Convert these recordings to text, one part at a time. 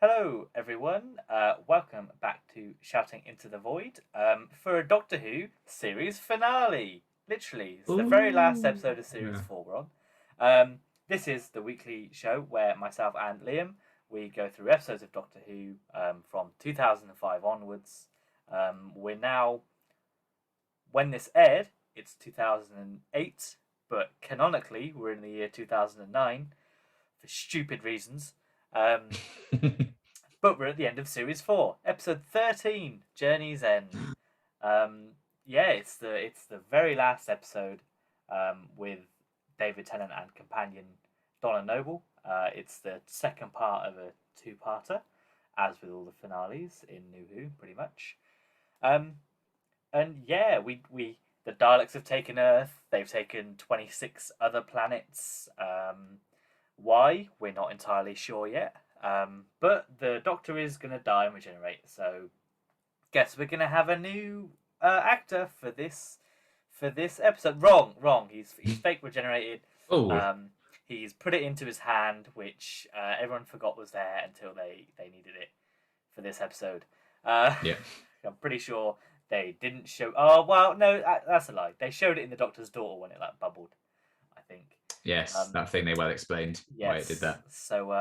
Hello, everyone. Welcome back to Shouting into the Void for a Doctor Who series finale. Literally, it's the very last Ooh. episode of series Yeah. 4 we're on. This is the weekly show where myself and Liam we go through episodes of Doctor Who from 2005 onwards. We're now, when this aired, it's 2008, but canonically we're in the year 2009 for stupid reasons. Um, But we're at the end of series 4, episode 13, Journey's End. Um, yeah, it's the very last episode with David Tennant and companion Donna Noble. It's the second part of a two-parter, as with all the finales in New Who, pretty much. Um, and yeah, we the Daleks have taken Earth. They've taken 26 other planets. Why? We're not entirely sure yet. But the Doctor is going to die and regenerate, so guess we're going to have a new actor for this episode. Wrong. He's fake regenerated. Oh, Um, he's put it into his hand, which everyone forgot was there until they needed it for this episode. Uh, yeah. I'm pretty sure they didn't show. Oh well, no, that's a lie. They showed it in the Doctor's daughter when it like bubbled, I think. Yes, Um, that thing they well explained why it did yes. that. So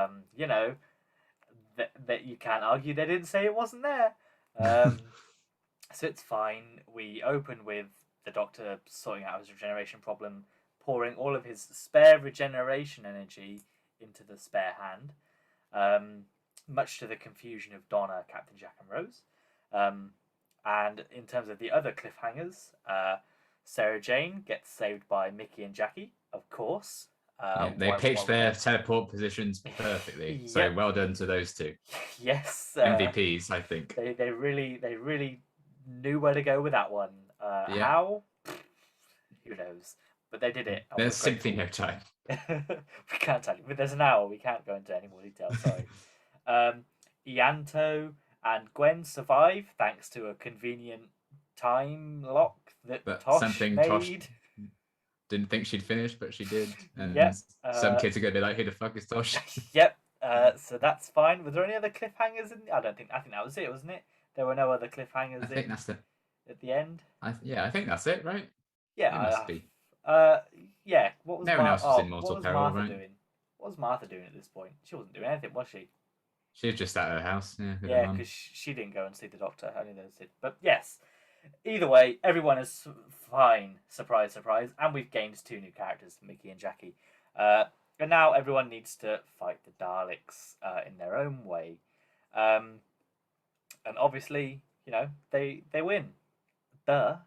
that you can't argue they didn't say it wasn't there. Um, so it's fine. We open with the Doctor sorting out his regeneration problem, pouring all of his spare regeneration energy into the spare hand, um, much to the confusion of Donna, Captain Jack, and Rose. Um, and in terms of the other cliffhangers, Sarah Jane gets saved by Mickey and Jackie, of course. Yeah, they pitched their teleport positions perfectly. So Yep. well done to those two Yes. MVPs, I think. They really knew where to go with that one. Yeah, How? Who knows? But they did it, and we're there's simply grateful. no time. We can't tell you. But there's an hour. We can't go into any more detail. Sorry. Um, Ianto and Gwen survive thanks to a convenient time lock that But Tosh something Tosh made. didn't think she'd finish, but she did. And Yep. some kids are gonna be like, "Who the fuck is Tosh?" Yep. So that's fine. Was there any other cliffhangers? I don't think. I think that was it, wasn't it? There were no other I cliffhangers think in that's the. at the end. I think that's it, right? Yeah. It must be. Yeah. What was No one else was in What mortal was peril, Martha right? doing? What was Martha doing at this point? She wasn't doing anything, was she? She was just at her house, yeah, with her Yeah, mum. because she didn't go and see the doctor. Only those did. But yes, either way, everyone is fine. Surprise, surprise. And we've gained two new characters, Mickey and Jackie. And now everyone needs to fight the Daleks in their own way. Um, and obviously, they win. Duh.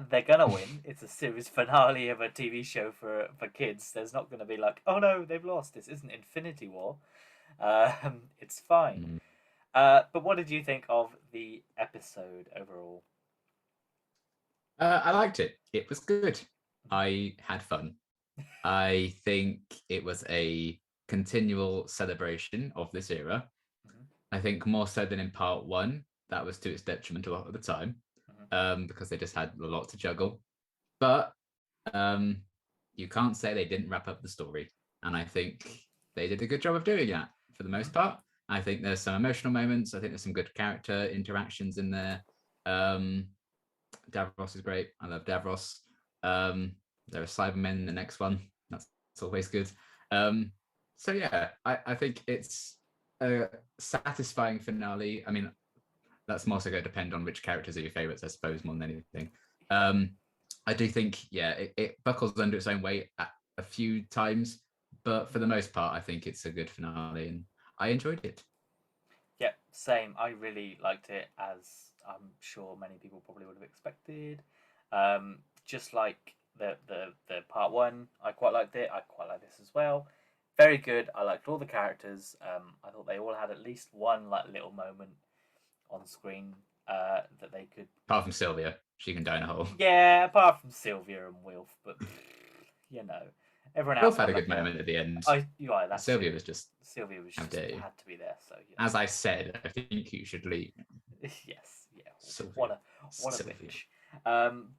They're gonna win. It's a series finale of a TV show for kids. There's not gonna be like, oh no, they've lost. This isn't Infinity War. It's fine. Mm. But what did you think of the episode overall? I liked it. It was good. I had fun. I think it was a continual celebration of this era. Mm-hmm. I think more so than in part one, that was to its detriment a lot of the time, because they just had a lot to juggle. But um, you can't say they didn't wrap up the story. And I think they did a good job of doing that for the Mm-hmm. most part. I think there's some emotional moments. I think there's some good character interactions in there. Um, Davros is great. I love Davros. There are Cybermen in the next one. That's always good. So yeah, I think it's a satisfying finale. I mean, that's more so going to depend on which characters are your favorites, I suppose, more than anything. Yeah. I do think, yeah, it buckles under its own weight at a few times, but for the most part, I think it's a good finale, and I enjoyed it. Yeah, same. I really liked it, as I'm sure many people probably would have expected. Just like the part one, I quite liked it. I quite like this as well. Very good. I liked all the characters. I thought they all had at least one like little moment on screen that they could. Apart from Sylvia, she can die in a hole. Yeah, apart from Sylvia and Wilf, but you know, everyone else Wilf had got a good like a. moment at the end. You are. That's Sylvia true. was just, Sylvia was how just dare you? had to be there, so As I said, I think you should leave. yes, yeah. What Sylvia. what a Sylvia. bitch.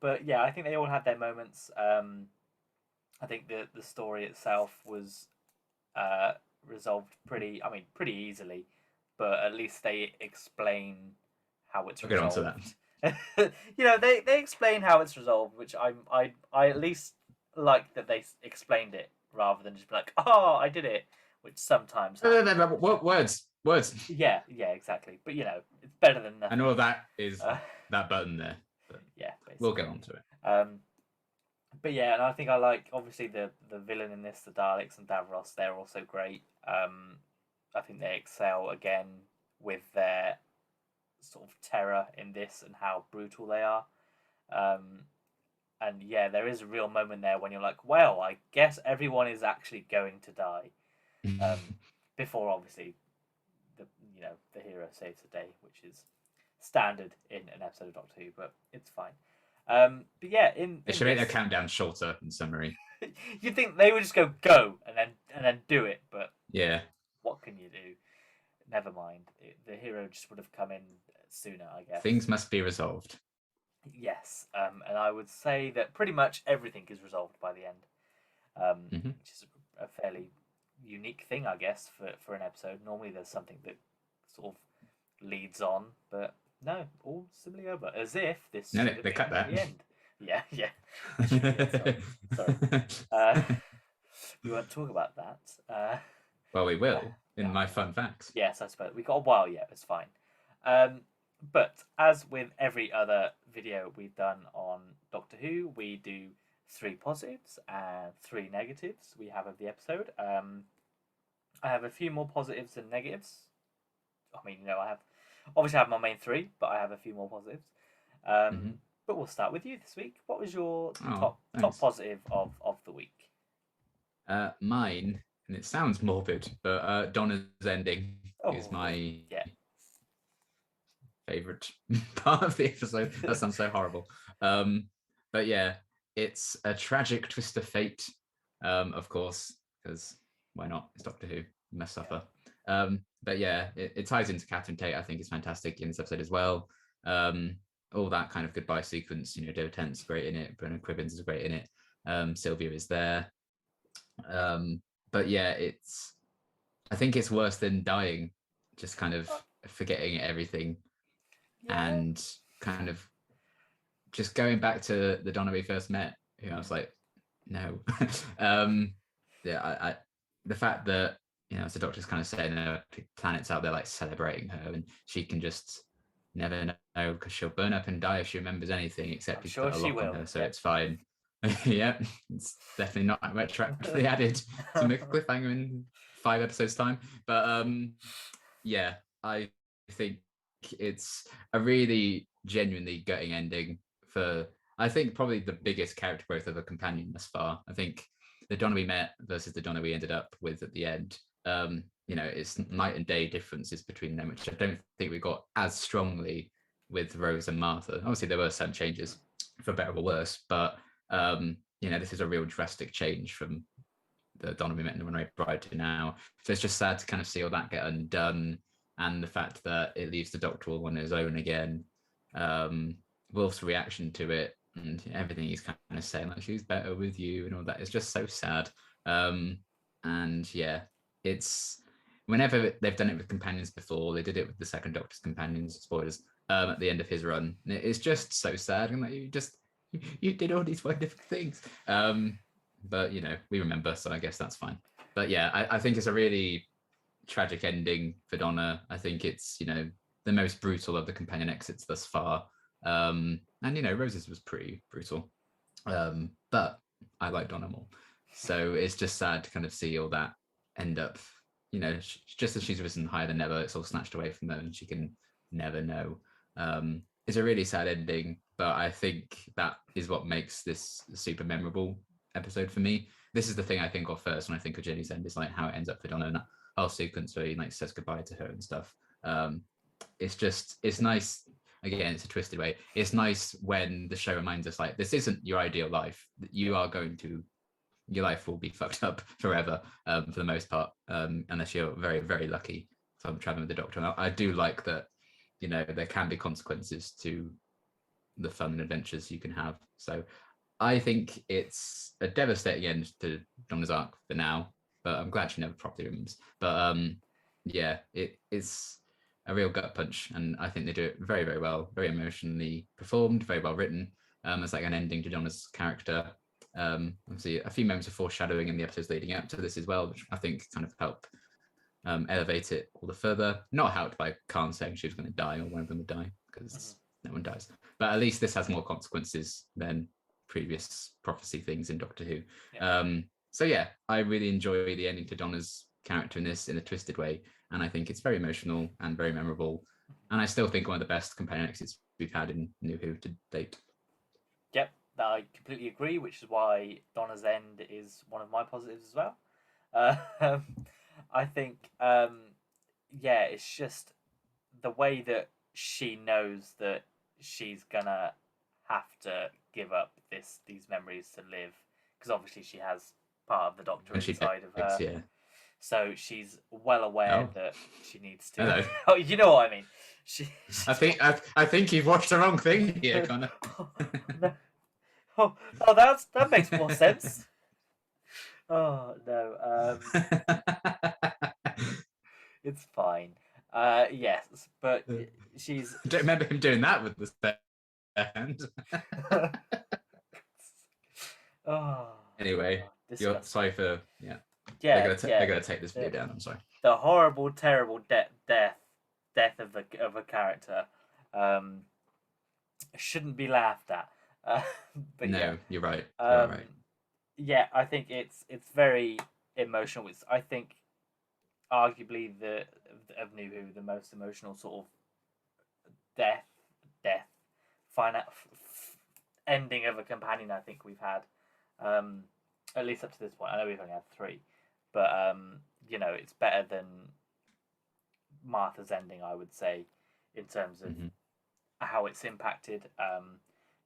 But yeah, I think they all had their moments. I think the story itself was uh, resolved pretty. I mean, pretty easily. but at least they explain how it's We'll get on to resolved. They explain how it's resolved, which I at least like that they explained it rather than just be like, oh, I did it, which sometimes happens. Words. Yeah, exactly. But it's better than nothing. And all that is that button there. But yeah, basically. We'll get on to it. But yeah, and I think I like obviously the villain in this, the Daleks and Davros. They're also great. I think they excel again with their sort of terror in this and how brutal they are. And yeah, there is a real moment there when you're like, well, I guess everyone is actually going to die. Before obviously the hero saves the day, which is standard in an episode of Doctor Who, but it's fine. But yeah, they should make their countdown shorter in summary. You'd think they would just go and then do it, but yeah, what can you do? Never mind. The hero just would have come in sooner, I guess. Things must be resolved. Yes, and I would say that pretty much everything is resolved by the end, which is a fairly unique thing, I guess, for an episode. Normally, there's something that sort of leads on, but no, all simply over, as if this. No, they cut that. The end. Yeah. Sorry. We won't talk about that. Well, we will in my fun facts. Yes, I suppose we got a while yet. It's fine. But as with every other video we've done on Doctor Who, we do 3 positives and 3 negatives we have of the episode. I have a few more positives than negatives. I mean, I have my main 3, but I have a few more positives. But we'll start with you this week. What was your top positive of the week? Mine, and it sounds morbid, but Donna's ending is my favorite part of the episode. That sounds so horrible. But yeah, it's a tragic twist of fate, of course, because why not? It's Doctor Who. You must suffer. But yeah, it ties into Catherine Tate. I think is fantastic in this episode as well. All that kind of goodbye sequence. Joe Tent's great in it. Brennan Cribbins is great in it. Sylvia is there. But yeah, I think it's worse than dying, just kind of forgetting everything and kind of just going back to the Donna we first met, who I was like, no. The fact that, as the Doctor's kind of saying, planets out there like celebrating her, and she can just never know because she'll burn up and die if she remembers anything except he's put a lock on her, so it's fine. Yeah, it's definitely not retroactively added to make a cliffhanger in 5 episodes time. But yeah, I think it's a really genuinely gutting ending for, I think, probably the biggest character growth of a companion thus far. I think the Donna we met versus the Donna we ended up with at the end, it's night and day differences between them, which I don't think we got as strongly with Rose and Martha. Obviously, there were some changes for better or worse, but this is a real drastic change from the Donna we met in The Runaway Bride to now. So it's just sad to kind of see all that get undone, and the fact that it leaves the Doctor all on his own again. Wolf's reaction to it and everything he's kind of saying, like, she's better with you and all that, is just so sad. And yeah, it's, whenever they've done it with companions before, they did it with the second Doctor's companions, spoilers, at the end of his run. It's just so sad. And like, you did all these wonderful things. But we remember, so I guess that's fine. But yeah, I think it's a really tragic ending for Donna. I think it's, the most brutal of the companion exits thus far. And Rose's was pretty brutal. But I like Donna more. So it's just sad to kind of see all that end up, just as she's risen higher than ever, it's all snatched away from her and she can never know. It's a really sad ending, but I think that is what makes this super memorable episode for me. This is the thing I think of first when I think of Jenny's End, is like how it ends up for Donna, and that whole sequence where he says goodbye to her and stuff. It's nice. Again, it's a twisted way. It's nice when the show reminds us, like, this isn't your ideal life. Your life will be fucked up forever, for the most part, unless you're very, very lucky. So I'm traveling with the Doctor. And I do like that, there can be consequences to the fun and adventures you can have. So I think it's a devastating end to Donna's arc for now, but I'm glad she never properly remembers. But yeah, it's a real gut punch, and I think they do it very, very well, very emotionally performed, very well written. It's like an ending to Donna's character. Obviously, a few moments of foreshadowing in the episodes leading up to this as well, which I think kind of help elevate it all the further. Not helped by Khan saying she was going to die or one of them would die, because no one dies. But at least this has more consequences than previous prophecy things in Doctor Who. Yeah. So yeah, I really enjoy the ending to Donna's character in this in a twisted way, and I think it's very emotional and very memorable. And I still think one of the best companion exits we've had in New Who to date. Yep, I completely agree, which is why Donna's End is one of my positives as well. Um, I think, yeah, it's just the way that she knows that she's gonna have to give up these memories to live, because obviously she has part of the Doctor When she inside of begs, her, yeah. so she's well aware Oh, that she needs to. hello. Oh, you know what I mean. I think you've watched the wrong thing here, Connor. No. Oh, that makes more sense. Oh no, it's fine. Yes, but she's. I don't remember him doing that with the spare hand. Oh, Anyway, God, you're disgusting. sorry for yeah. Yeah, They're gonna take this video down. I'm sorry. The horrible, terrible death of a character, um, shouldn't be laughed at. Uh, but yeah, No, you're right. You are um, right. yeah, I think it's very emotional. It's, I think, arguably the of New Who, the most emotional sort of death death final ending of a companion I think we've had, um, at least up to this point. I know we've only had three, but you know, it's better than Martha's ending, I would say, in terms of how it's impacted.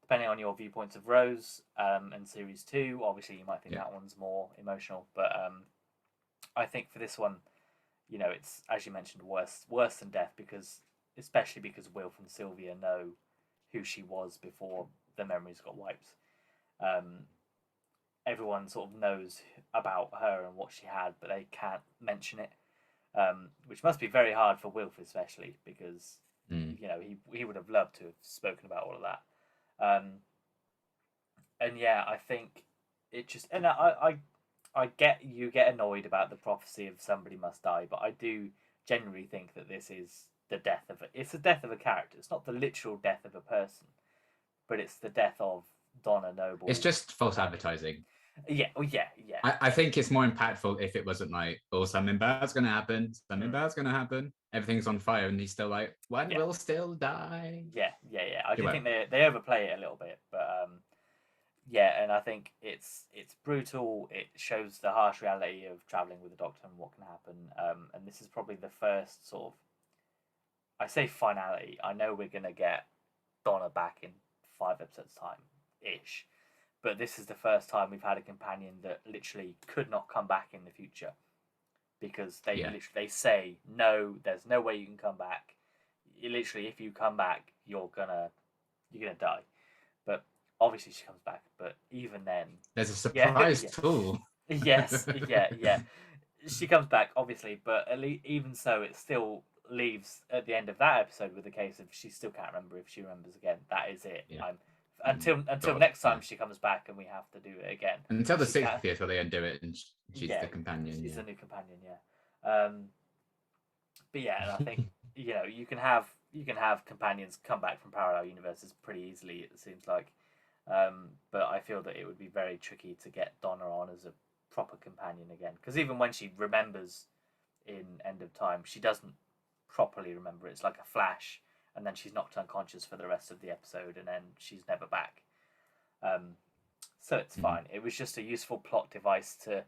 Depending on your viewpoints of Rose and series two, obviously you might think that one's more emotional, but I think for this one, you know, it's, as you mentioned, worse than death, because especially because Wilf and Sylvia know who she was before the memories got wiped. Um, Everyone sort of knows about her and what she had, but they can't mention it, which must be very hard for Wilf, especially because you know he would have loved to have spoken about all of that. And yeah, I think it just, and I get, you get annoyed about the prophecy of somebody must die, but I do genuinely think that this is the death of it's the death of a character. It's not the literal death of a person, but it's the death of Donna Noble. It's just false advertising. Yeah, well, yeah. I think it's more impactful if it wasn't like, oh, something bad's gonna happen, something bad's gonna happen. Everything's on fire, and he's still like, one will still die. Yeah. I do think they overplay it a little bit, but yeah, and I think it's brutal. It shows the harsh reality of traveling with the Doctor and what can happen. And this is probably the first sort of, I say finality. I know we're gonna get Donna back in 5 episodes time ish, but this is the first time we've had a companion that literally could not come back in the future, because they say no, there's no way you can come back. Literally, if you come back, you're gonna die. But obviously she comes back. But even then, there's a surprise yeah. tool. Yes, yeah. She comes back, obviously, but at least, even so, it still leaves at the end of that episode with a case of she still can't remember. If she remembers again, that is it. Yeah. Until next time she comes back and we have to do it again. Until the 60th where they undo it and she's the companion. She's the new companion. Yeah. But yeah, and I think you know you can have companions come back from parallel universes pretty easily. It seems like, but I feel that it would be very tricky to get Donna on as a proper companion again, because even when she remembers in End of Time, she doesn't properly remember. It's like a flash, and then she's knocked unconscious for the rest of the episode, and then she's never back. So it's fine. It was just a useful plot device to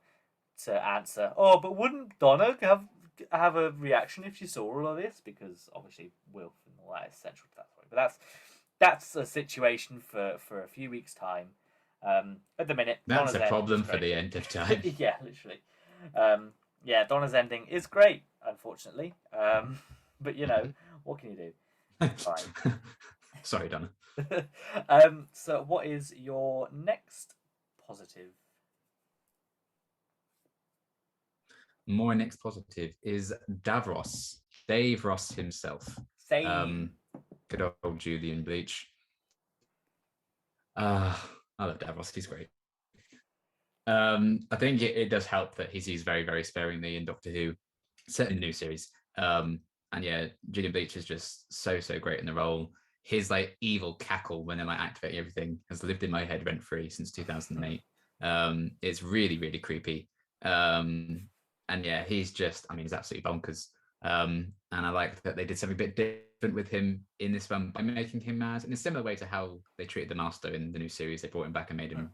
answer. Oh, but wouldn't Donna have a reaction if she saw all of this? Because obviously Wilf and all that is central to that story. But that's a situation for a few weeks' time. At the minute, that's Donna's a problem for the End of Time. Yeah, literally. Yeah, Donna's ending is great, unfortunately. But you know, what can you do? Fine. Sorry, Donna. So what is your next positive? My next positive is Davros. Davros himself. Same. Good old Julian Bleach. I love Davros. He's great. I think it does help that he's used very, very sparingly in Doctor Who, certainly new series. And yeah, Julian Bleach is just so great in the role. His like evil cackle when they're like activating everything has lived in my head rent free since 2008. It's really, really creepy. And yeah, he's just, I mean, he's absolutely bonkers. And I like that they did something a bit different with him in this one by making him mad in a similar way to how they treated the Master in the new series. They brought him back and made him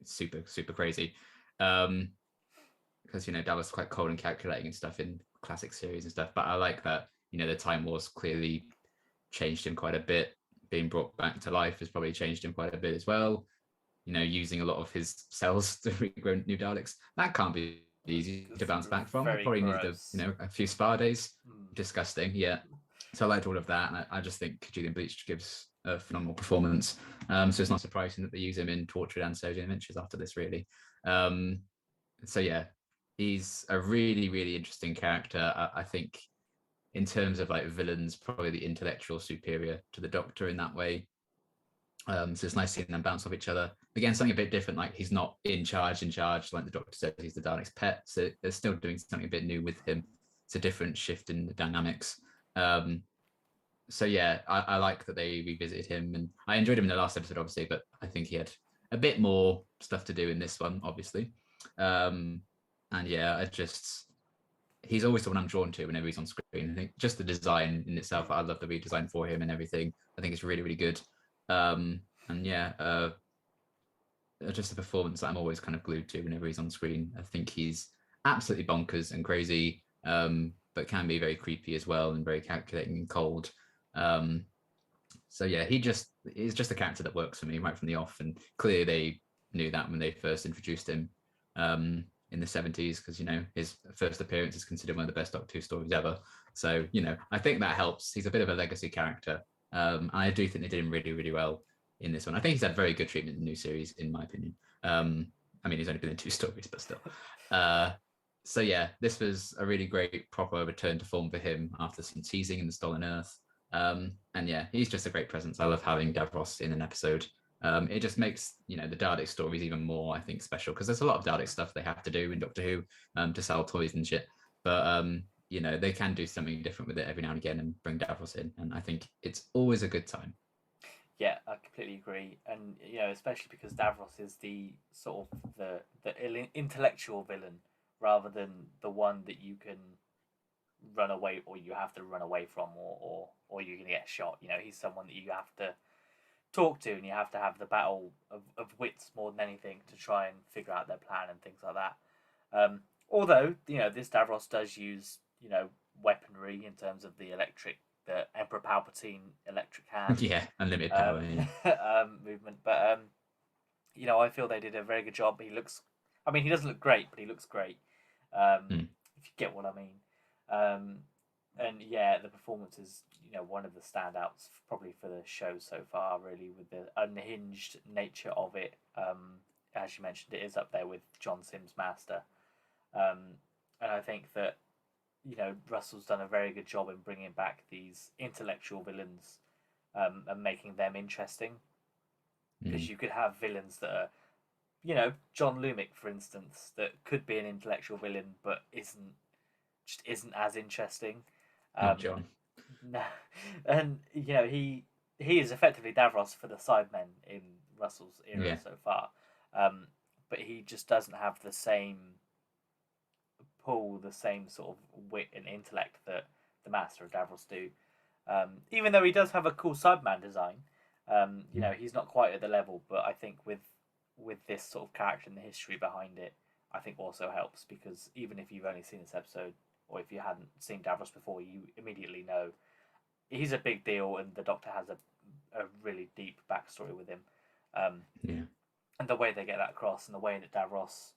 super crazy. Because Davos is quite cold and calculating and stuff in classic series and stuff. But I like that the Time Wars clearly changed him quite a bit. Being brought back to life has probably changed him quite a bit as well. Using a lot of his cells to regrow new Daleks. That can't be easy to bounce back from. It probably needed a few spa days. Disgusting, yeah. So I liked all of that, and I just think Julian Bleach gives a phenomenal performance. So it's not surprising that they use him in Tortured and Sodium Adventures after this, really. So yeah, he's a really interesting character. I think in terms of like villains, probably the intellectual superior to the Doctor in that way. So it's nice seeing them bounce off each other. Again, something a bit different, like he's not in charge, like the Doctor says, he's the Dalek's pet. So they're still doing something a bit new with him. It's a different shift in the dynamics. So yeah, I like that they revisited him, and I enjoyed him in the last episode, obviously, but I think he had a bit more stuff to do in this one, obviously. And yeah, he's always the one I'm drawn to whenever he's on screen. I think just the design in itself, I love the redesign for him and everything. I think it's really good. And yeah, just a performance that I'm always kind of glued to whenever he's on screen. I think he's absolutely bonkers and crazy, but can be very creepy as well and very calculating and cold. So yeah, he's just a character that works for me right from the off, and clearly they knew that when they first introduced him in the 70s, because his first appearance is considered one of the best Doctor Who stories ever. So I think that helps. He's a bit of a legacy character. I do think they did him really well in this one. I think he's had very good treatment in the new series, in my opinion. I mean, he's only been in 2 stories, but still. So yeah, this was a really great proper return to form for him after some teasing in the Stolen Earth. And yeah, he's just a great presence. I love having Davros in an episode. It just makes the Dalek stories even more, I think, special, because there's a lot of Dalek stuff they have to do in Doctor Who to sell toys and shit. But they can do something different with it every now and again and bring Davros in, and I think it's always a good time. Yeah, I completely agree, and especially because Davros is the sort of the intellectual villain rather than the one that you can run away, or you have to run away from, or you're gonna get shot. He's someone that you have to talk to, and you have to have the battle of wits more than anything to try and figure out their plan and things like that. Although this Davros does use weaponry in terms of the Emperor Palpatine electric hand. Yeah, unlimited power. Movement, but I feel they did a very good job. He doesn't look great, but he looks great. If you get what I mean. And yeah, the performance is one of the standouts probably for the show so far, really, with the unhinged nature of it. As you mentioned, it is up there with John Sims' Master, and I think that Russell's done a very good job in bringing back these intellectual villains and making them interesting, because you could have villains that are John Lumick, for instance, that could be an intellectual villain but isn't as interesting. John. No, and he is effectively Davros for the Sidemen in Russell's era so far, but he just doesn't have the same pull, the same sort of wit and intellect that the Master of Davros do. Even though he does have a cool Sideman design, he's not quite at the level. But I think with this sort of character and the history behind it, I think also helps, because even if you've only seen this episode, or if you hadn't seen Davros before, you immediately know he's a big deal, and the Doctor has a really deep backstory with him. And the way they get that across, and the way that Davros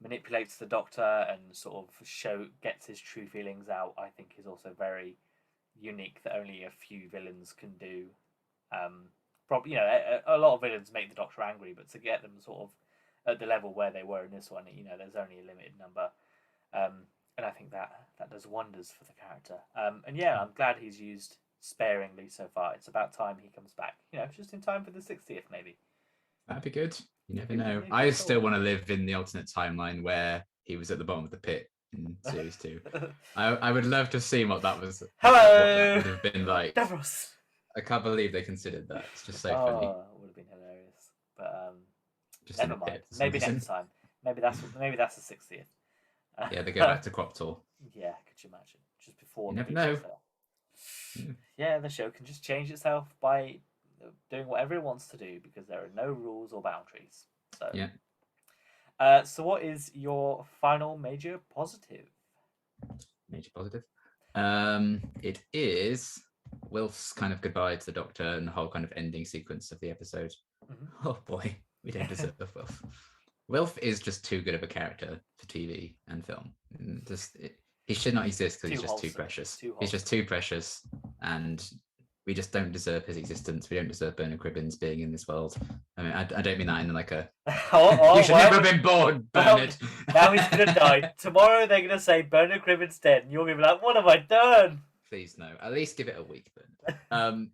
manipulates the Doctor and sort of gets his true feelings out, I think is also very unique, that only a few villains can do. Probably, a lot of villains make the Doctor angry, but to get them sort of at the level where they were in this one, there's only a limited number. and I think that does wonders for the character. And yeah, I'm glad he's used sparingly so far. It's about time he comes back. Just in time for the 60th, maybe. That'd be good. You never Maybe we can know. make I it still solid. want to live in the alternate timeline where he was at the bottom of the pit in series 2. I would love to see what that was. What that Hello, would have been like. Davros. I can't believe they considered that. It's just so funny. Oh, it would have been hilarious. But Just in never a mind. pit for some Maybe reason. next time. Maybe that's the 60th. Yeah, they go back to Crop Tour. Yeah, could you imagine? Just before You the never big know. shit fell. Yeah, the show can just change itself by doing whatever it wants to do because there are no rules or boundaries. So Yeah. So what is your final major positive? Major positive. It is Wilf's kind of goodbye to the Doctor and the whole kind of ending sequence of the episode. Mm-hmm. Oh boy, we don't deserve Wilf. Wilf is just too good of a character for TV and film. He should not exist because he's just too precious. He's just too precious, and we just don't deserve his existence. We don't deserve Bernard Cribbins being in this world. I mean, I don't mean that in like a you should never have been born, Bernard. Now he's gonna die. Tomorrow they're gonna say Bernard Cribbins dead, and you're gonna be like, "What have I done?" Please no. At least give it a week, Bernard.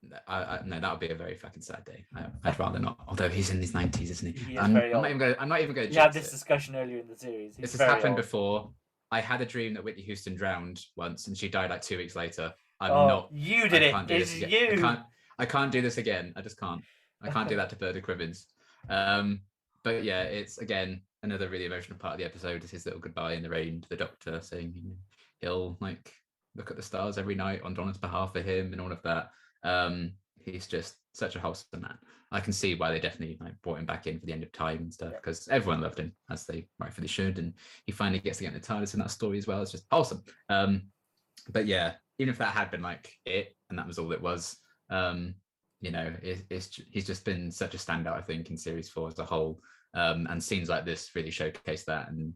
No, that would be a very fucking sad day. I'd rather not. Although he's in his 90s, isn't he? I'm not even going to. We had this discussion earlier in the series. This has happened before. I had a dream that Whitney Houston drowned once, and she died like 2 weeks later. You did it. It's you. I can't do this again. I just can't. I can't do that to Bernard Cribbins. But yeah, it's again another really emotional part of the episode. Is his little goodbye in the rain to the Doctor, saying he'll like look at the stars every night on Donna's behalf for him and all of that. He's just such a wholesome man. I can see why they definitely brought him back in for the end of time and stuff, because everyone loved him, as they rightfully should, and he finally gets to get in the TARDIS in that story as well. It's just wholesome. But yeah, even if that had been like it and that was all it was, he's just been such a standout, I think, in series 4 as a whole. And scenes like this really showcase that, and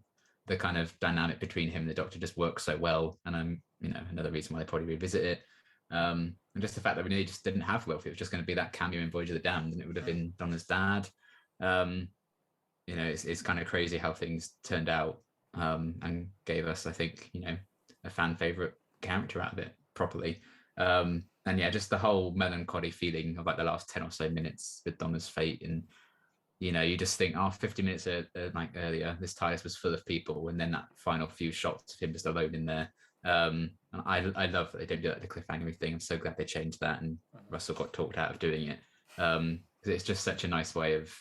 the kind of dynamic between him and the Doctor just works so well. And another reason why they probably revisit it. And just the fact that we really just didn't have Wilf. It was just going to be that cameo in Voyage of the Damned, and it would have been Donna's dad. It's kind of crazy how things turned out, and gave us, I think, a fan favorite character out of it properly. And yeah, just the whole melancholy feeling of like the last 10 or so minutes with Donna's fate, and you just think, 50 minutes earlier, this TARDIS was full of people, and then that final few shots of him just alone in there. And I love that they don't do that, the cliffhanger thing. I'm so glad they changed that, and Russell got talked out of doing it, because it's just such a nice way of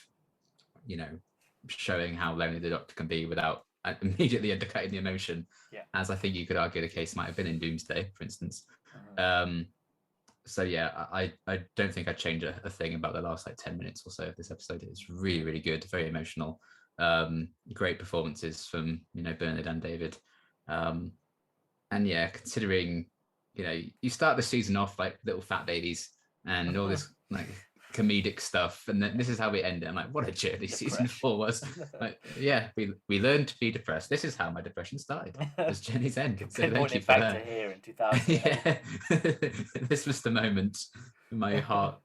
showing how lonely the Doctor can be without immediately undercutting the emotion, as I think you could argue the case might have been in Doomsday, for instance. So yeah, I don't think I'd change a thing about the last 10 minutes or so of this episode. It's really, really good, very emotional. Great performances from Bernard and David. And yeah, considering you start the season off like little fat babies and all this comedic stuff, and then this is how we end it. I'm like, what a journey season 4 was. We learned to be depressed. This is how my depression started. This journey's end. So thank you for that. To here in 2000. Yeah. This was the moment my heart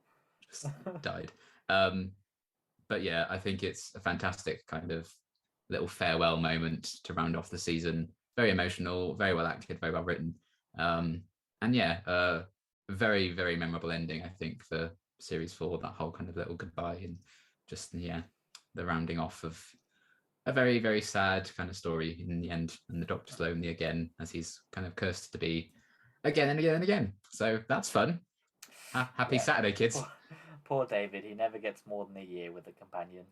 just died. But yeah, I think it's a fantastic kind of little farewell moment to round off the season. Very emotional, very well acted, very well written. And yeah, very, very memorable ending, I think, for series 4, that whole kind of little goodbye, and just the rounding off of a very, very sad kind of story in the end, and the Doctor's lonely again, as he's kind of cursed to be again and again and again. So that's fun. Happy Saturday, kids. Poor David, he never gets more than a year with a companion.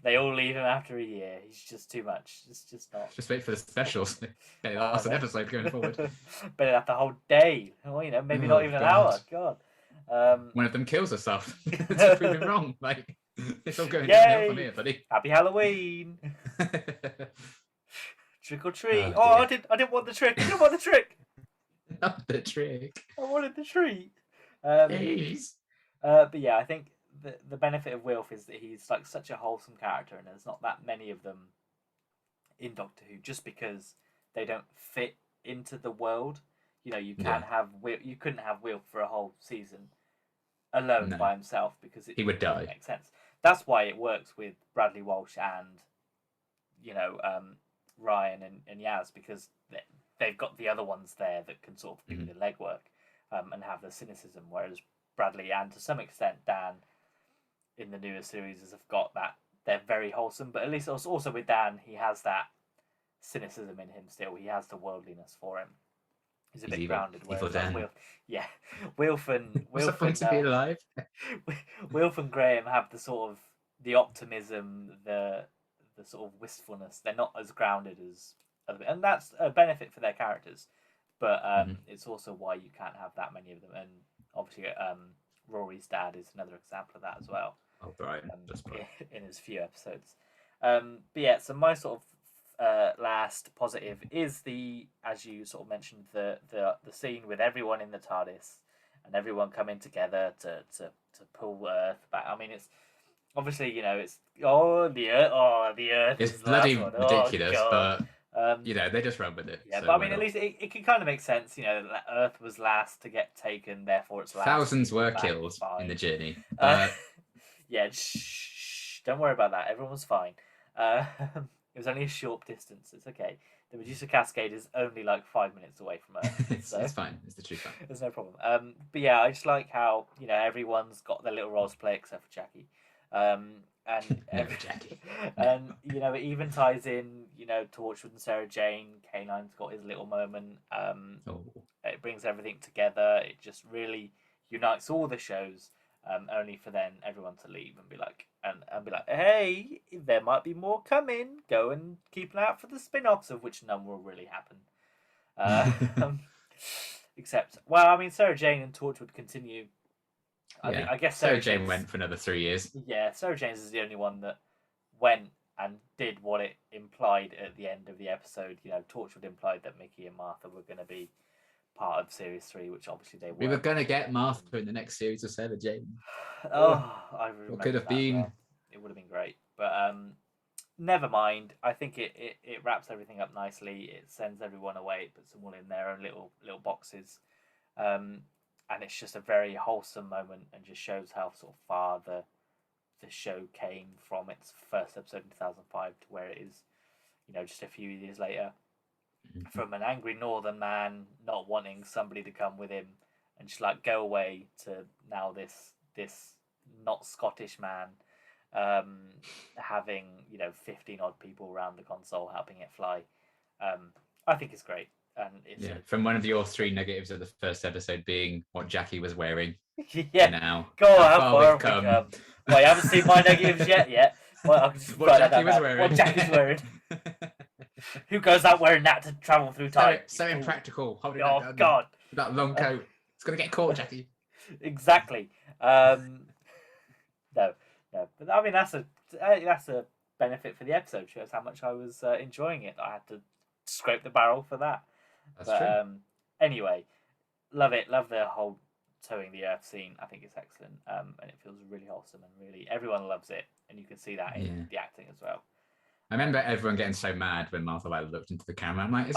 They all leave him after a year. He's just too much. It's just not. Just wait for the specials. That's an episode going forward. But have the whole day. Well, maybe not even an hour. God. One of them kills herself. It's proven wrong. Like, it's all going downhill from here, buddy. Happy Halloween. Trick or treat. I didn't want the trick. I didn't want the trick. Not the trick. I wanted the treat. Please. But yeah, I think the benefit of Wilf is that he's like such a wholesome character, and there's not that many of them in Doctor Who, just because they don't fit into the world. You can't have Wilf. You couldn't have Wilf for a whole season alone by himself, because he would die. Make sense. That's why it works with Bradley Walsh and Ryan and Yaz, because they've got the other ones there that can sort of do the legwork and have the cynicism, whereas Bradley and to some extent Dan in the newer series have got that. They're very wholesome, but at least also with Dan, he has that cynicism in him still. He has the worldliness for him. He's a bit evil. grounded. Evil Whereas Dan. Wilf and What's the point to be alive? Wilf and Graham have the sort of the optimism, the sort of wistfulness. They're not as grounded as other, and that's a benefit for their characters. But it's also why you can't have that many of them. And obviously, Rory's dad is another example of that as well. Oh, Brian. Just Brian. In his few episodes. But yeah, so my sort of last positive is as you sort of mentioned, the scene with everyone in the TARDIS and everyone coming together to pull Earth back. I mean, it's obviously, it's the Earth. It's bloody ridiculous, but they just run with it. Yeah, so but I mean, at least it can kind of make sense. That Earth was last to get taken, therefore it's last. Thousands were killed in the journey. Yeah, shh, don't worry about that. Everyone was fine. It was only a short distance. It's okay. The Medusa Cascade is only like 5 minutes away from Earth. It's fine. It's the truth. There's no problem. But yeah, I just like how everyone's got their little roles to play except for Jackie. Jackie. And it even ties in Torchwood and Sarah Jane. K9's got his little moment. It brings everything together. It just really unites all the shows. Only for then everyone to leave and be like, hey, there might be more coming. Go and keep an eye out for the spin-offs, of which none will really happen. Except, well, I mean, Sarah Jane and Torchwood continue. I guess Sarah Jane went for another 3 years. Yeah, Sarah Jane is the only one that went and did what it implied at the end of the episode. Torchwood implied that Mickey and Martha were going to be part of Series 3, which obviously they were. We were going to get Martha in the next series of Sarah Jane. I remember what could have been. Well. It would have been great. But never mind. I think it wraps everything up nicely. It sends everyone away. It puts them all in their own little boxes. And it's just a very wholesome moment and just shows how sort of far the show came from its first episode in 2005 to where it is, just a few years later. From an angry northern man not wanting somebody to come with him and just like go away to now this not Scottish man having 15 odd people around the console helping it fly. I think it's great. And it's from one of your 3 negatives of the first episode being what Jackie was wearing. Yeah. Now go on, how far have we come? Well, you haven't seen my negatives yet. Well, I can just what Jackie was wearing. What Jackie's wearing. Who goes out wearing that to travel through time? So impractical. Oh, God. That long coat. It's going to get caught, Jackie. Exactly. No. But I mean, that's a benefit for the episode. Shows how much I was enjoying it. I had to scrape the barrel for that. That's true. Anyway, love it. Love the whole towing the Earth scene. I think it's excellent. And it feels really wholesome and really everyone loves it. And you can see that in the acting as well. I remember everyone getting so mad when Martha looked into the camera. I'm like,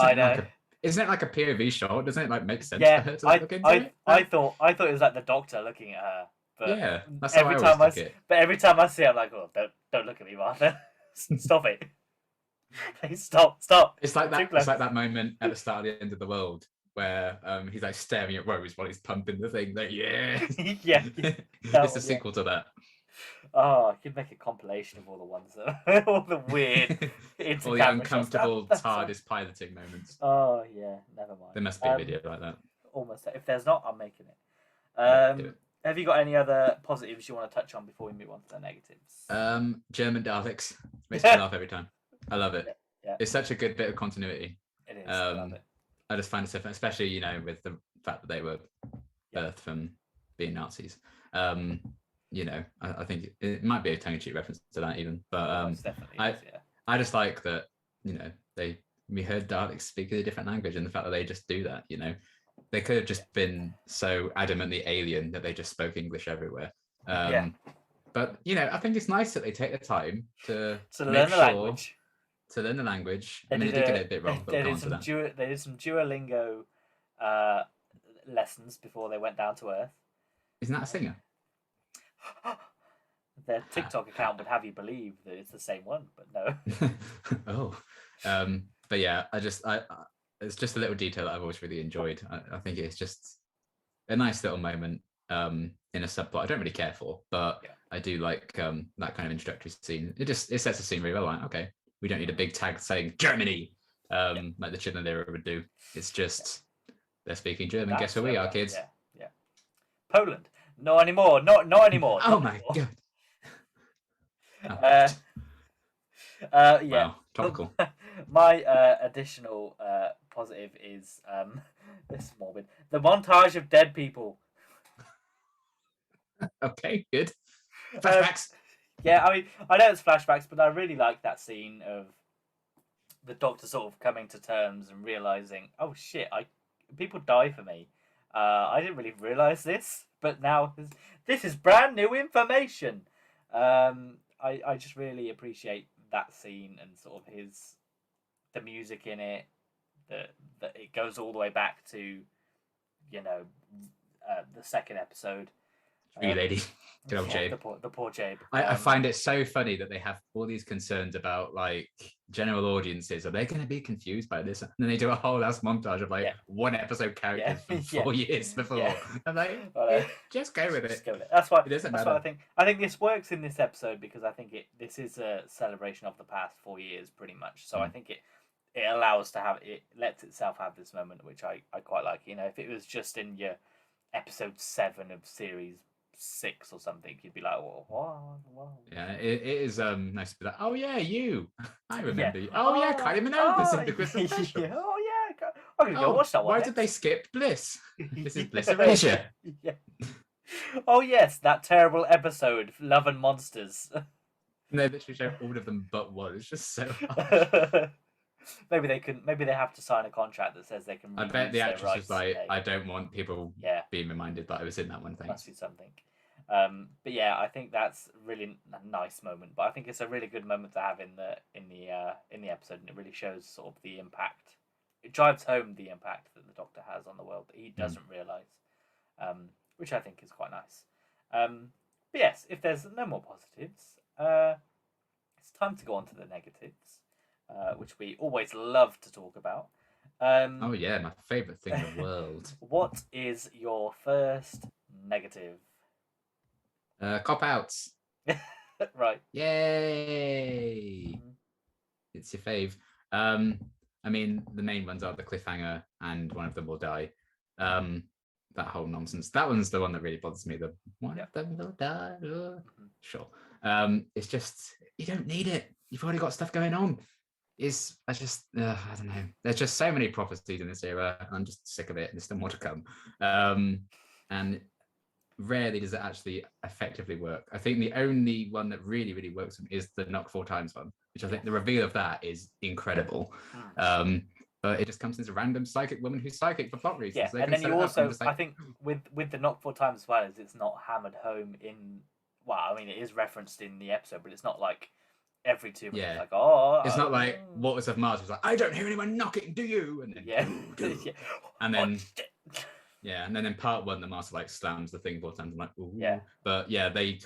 isn't it like a POV shot? Doesn't it make sense for her to look into it? I thought it was like the Doctor looking at her. But yeah, that's how I always took it. But every time I see it, I'm like, oh, don't look at me, Martha. Stop it. Please stop. It's like that. It's like that moment at the start of the end of the world where he's like staring at Rose while he's pumping the thing. Like, yeah. It's a sequel to that. Oh, I could make a compilation of all the ones that all the weird, all the uncomfortable TARDIS piloting moments. Oh yeah, never mind. There must be a video like that. Almost. If there's not, I'm making it. Have you got any other positives you want to touch on before we move on to the negatives? German Daleks makes me laugh every time. I love it. Yeah. It's such a good bit of continuity. It is. I love it. I just find it so fun, especially with the fact that they were birthed from being Nazis. I think it might be a tongue-in-cheek reference to that even, but I just like that we heard Daleks speak a different language, and the fact that they just do that. They could have just been so adamantly alien that they just spoke English everywhere. But I think it's nice that they take the time to learn the language. To learn the language. They did get it a bit wrong, but they did some Duolingo lessons before they went down to Earth. Isn't that a singer? their TikTok account would have you believe that it's the same one, but no. But yeah, I it's just a little detail that I've always really enjoyed. I think it's just a nice little moment in a subplot I don't really care for, but I do like that kind of introductory scene. It sets the scene really well. Like, okay, we don't need a big tag saying Germany, like the Children era would do. It's just they're speaking German. Guess who we are, kids? Yeah. Poland. Not anymore. Not anymore. Oh my god. Yeah. Wow, topical. My additional positive is this is morbid. The montage of dead people. Okay, good. Flashbacks. Yeah, I mean, I know it's flashbacks, but I really like that scene of the Doctor sort of coming to terms and realizing, oh shit, people die for me. I didn't really realize this, but now this is brand new information. I just really appreciate that scene and sort of the music in it. That it goes all the way back to, the second episode. Tree lady. Good old Jabe. The poor Jabe. I find it so funny that they have all these concerns about like general audiences. Are they going to be confused by this? And then they do a whole ass montage of like one episode characters from 4 years before. I'm like, just go with it. Just go with it. That's why. It doesn't matter. What I think this works in this episode because I think this is a celebration of the past 4 years, pretty much. So I think it allows it lets itself have this moment, which I quite like. If it was just in your episode 7 of series 6 or something, you'd be like, wow. Yeah, it is nice to be like, oh yeah, you. I remember you. Oh yeah, Kylie Minogue was in the Christmas special. Oh yeah, I'm gonna go watch that one. Why did they skip Bliss? This is Bliss Erasure. Yeah. Oh yes, that terrible episode, Love and Monsters. And they literally show all of them but one. It's just so hard. Maybe they have to sign a contract that says they can. I bet the actress was like, I don't want people being reminded that I was in that one thing. Must be something. But yeah, I think that's really a nice moment. But I think it's a really good moment to have in the episode, and it really shows sort of the impact. It drives home the impact that the Doctor has on the world that he doesn't realise, which I think is quite nice. But yes, if there's no more positives, it's time to go on to the negatives, which we always love to talk about. Oh yeah, my favourite thing in the world. What is your first negative? Cop outs. Right. Yay! It's your fave. I mean, the main ones are the cliffhanger and one of them will die. That whole nonsense. That one's the one that really bothers me. The one of them will die. Sure. It's just you don't need it. You've already got stuff going on. I don't know. There's just so many prophecies in this era. And I'm just sick of it. There's still more to come. And rarely does it actually effectively work. I think the only one that really, really works is the knock 4 times one, which I think the reveal of that is incredible. But it just comes as a random psychic woman who's psychic for plot reasons. Yeah, and then you also, I think, with the knock 4 times as well, is it's not hammered home in. Well, I mean, it is referenced in the episode, but it's not like every 2 minutes. Yeah. Like, oh, it's not like Waters of Mars was like, I don't hear anyone knocking, do you? And then and then. Yeah, and then in part 1, the master like slams the thing 4 times. I'm like, ooh. Yeah. But yeah, they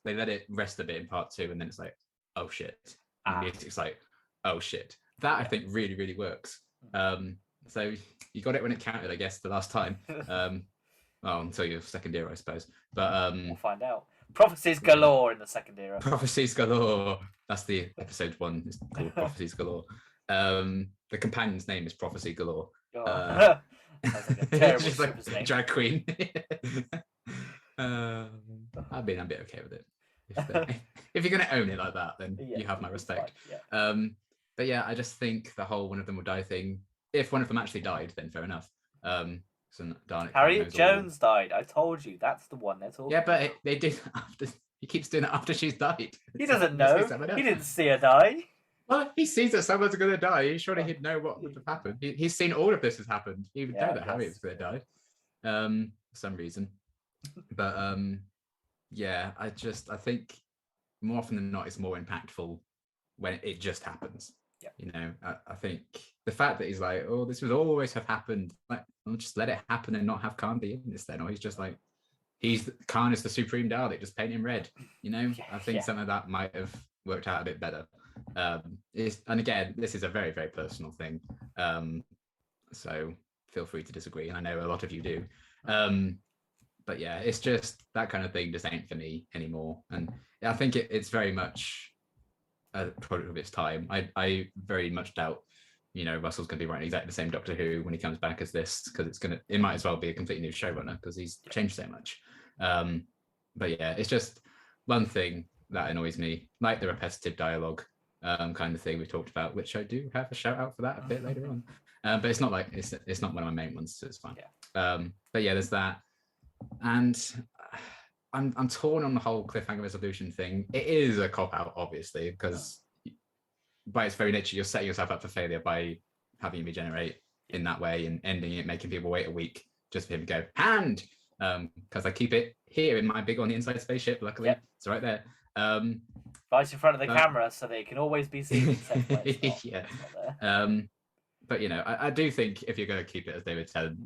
let it rest a bit in part 2, and then it's like, oh shit. And the music's like, oh shit. That I think really, really works. So you got it when it counted, I guess, the last time. Well, until your second era, I suppose. But we'll find out. Prophecies galore in the second era. Prophecies galore. That's the episode 1. It's called Prophecies galore. The companion's name is Prophecy galore. Sounds like a terrible just like name. Drag queen. I'd be okay with it. If you're going to own it like that, then you have my respect. But yeah, I just think the whole one of them will die thing. If one of them actually died, then fair enough. Harriet Jones died. I told you, that's the one they're talking. Yeah, but they did after. He keeps doing it after she's died. He doesn't know. He didn't see her die. Well, he sees that someone's going to die. Surely he'd know what would have happened. He's seen all of this has happened. He would know that Harriet was going to die for some reason. But yeah, I think more often than not, it's more impactful when it just happens. Yeah. You know, I think the fact that he's like, oh, this would always have happened. Like, I'll just let it happen and not have Khan be in this then. Or he's just like, Khan is the supreme Dalek, just paint him red. I think Yeah. something like that might have worked out a bit better. And again, this is a very, very personal thing. So feel free to disagree, and I know a lot of you do. But yeah, it's just that kind of thing just ain't for me anymore. And I think it's very much a product of its time. I very much doubt, Russell's going to be writing exactly the same Doctor Who when he comes back as this, because it might as well be a completely new showrunner because he's changed so much. But yeah, it's just one thing that annoys me, like the repetitive dialogue kind of thing we talked about, which I do have a shout out for that a bit later on. But it's not like it's not one of my main ones, so it's fine. But yeah, there's that, and I'm torn on the whole cliffhanger resolution thing. It is a cop out, obviously, because by its very nature, you're setting yourself up for failure by having him regenerate in that way and ending it, making people wait a week just for him to go hand. Because I keep it here in my big on the inside spaceship. Luckily, it's right there. Right in front of the camera, so that it can always be seen. Yeah. But I do think if you're going to keep it as David said,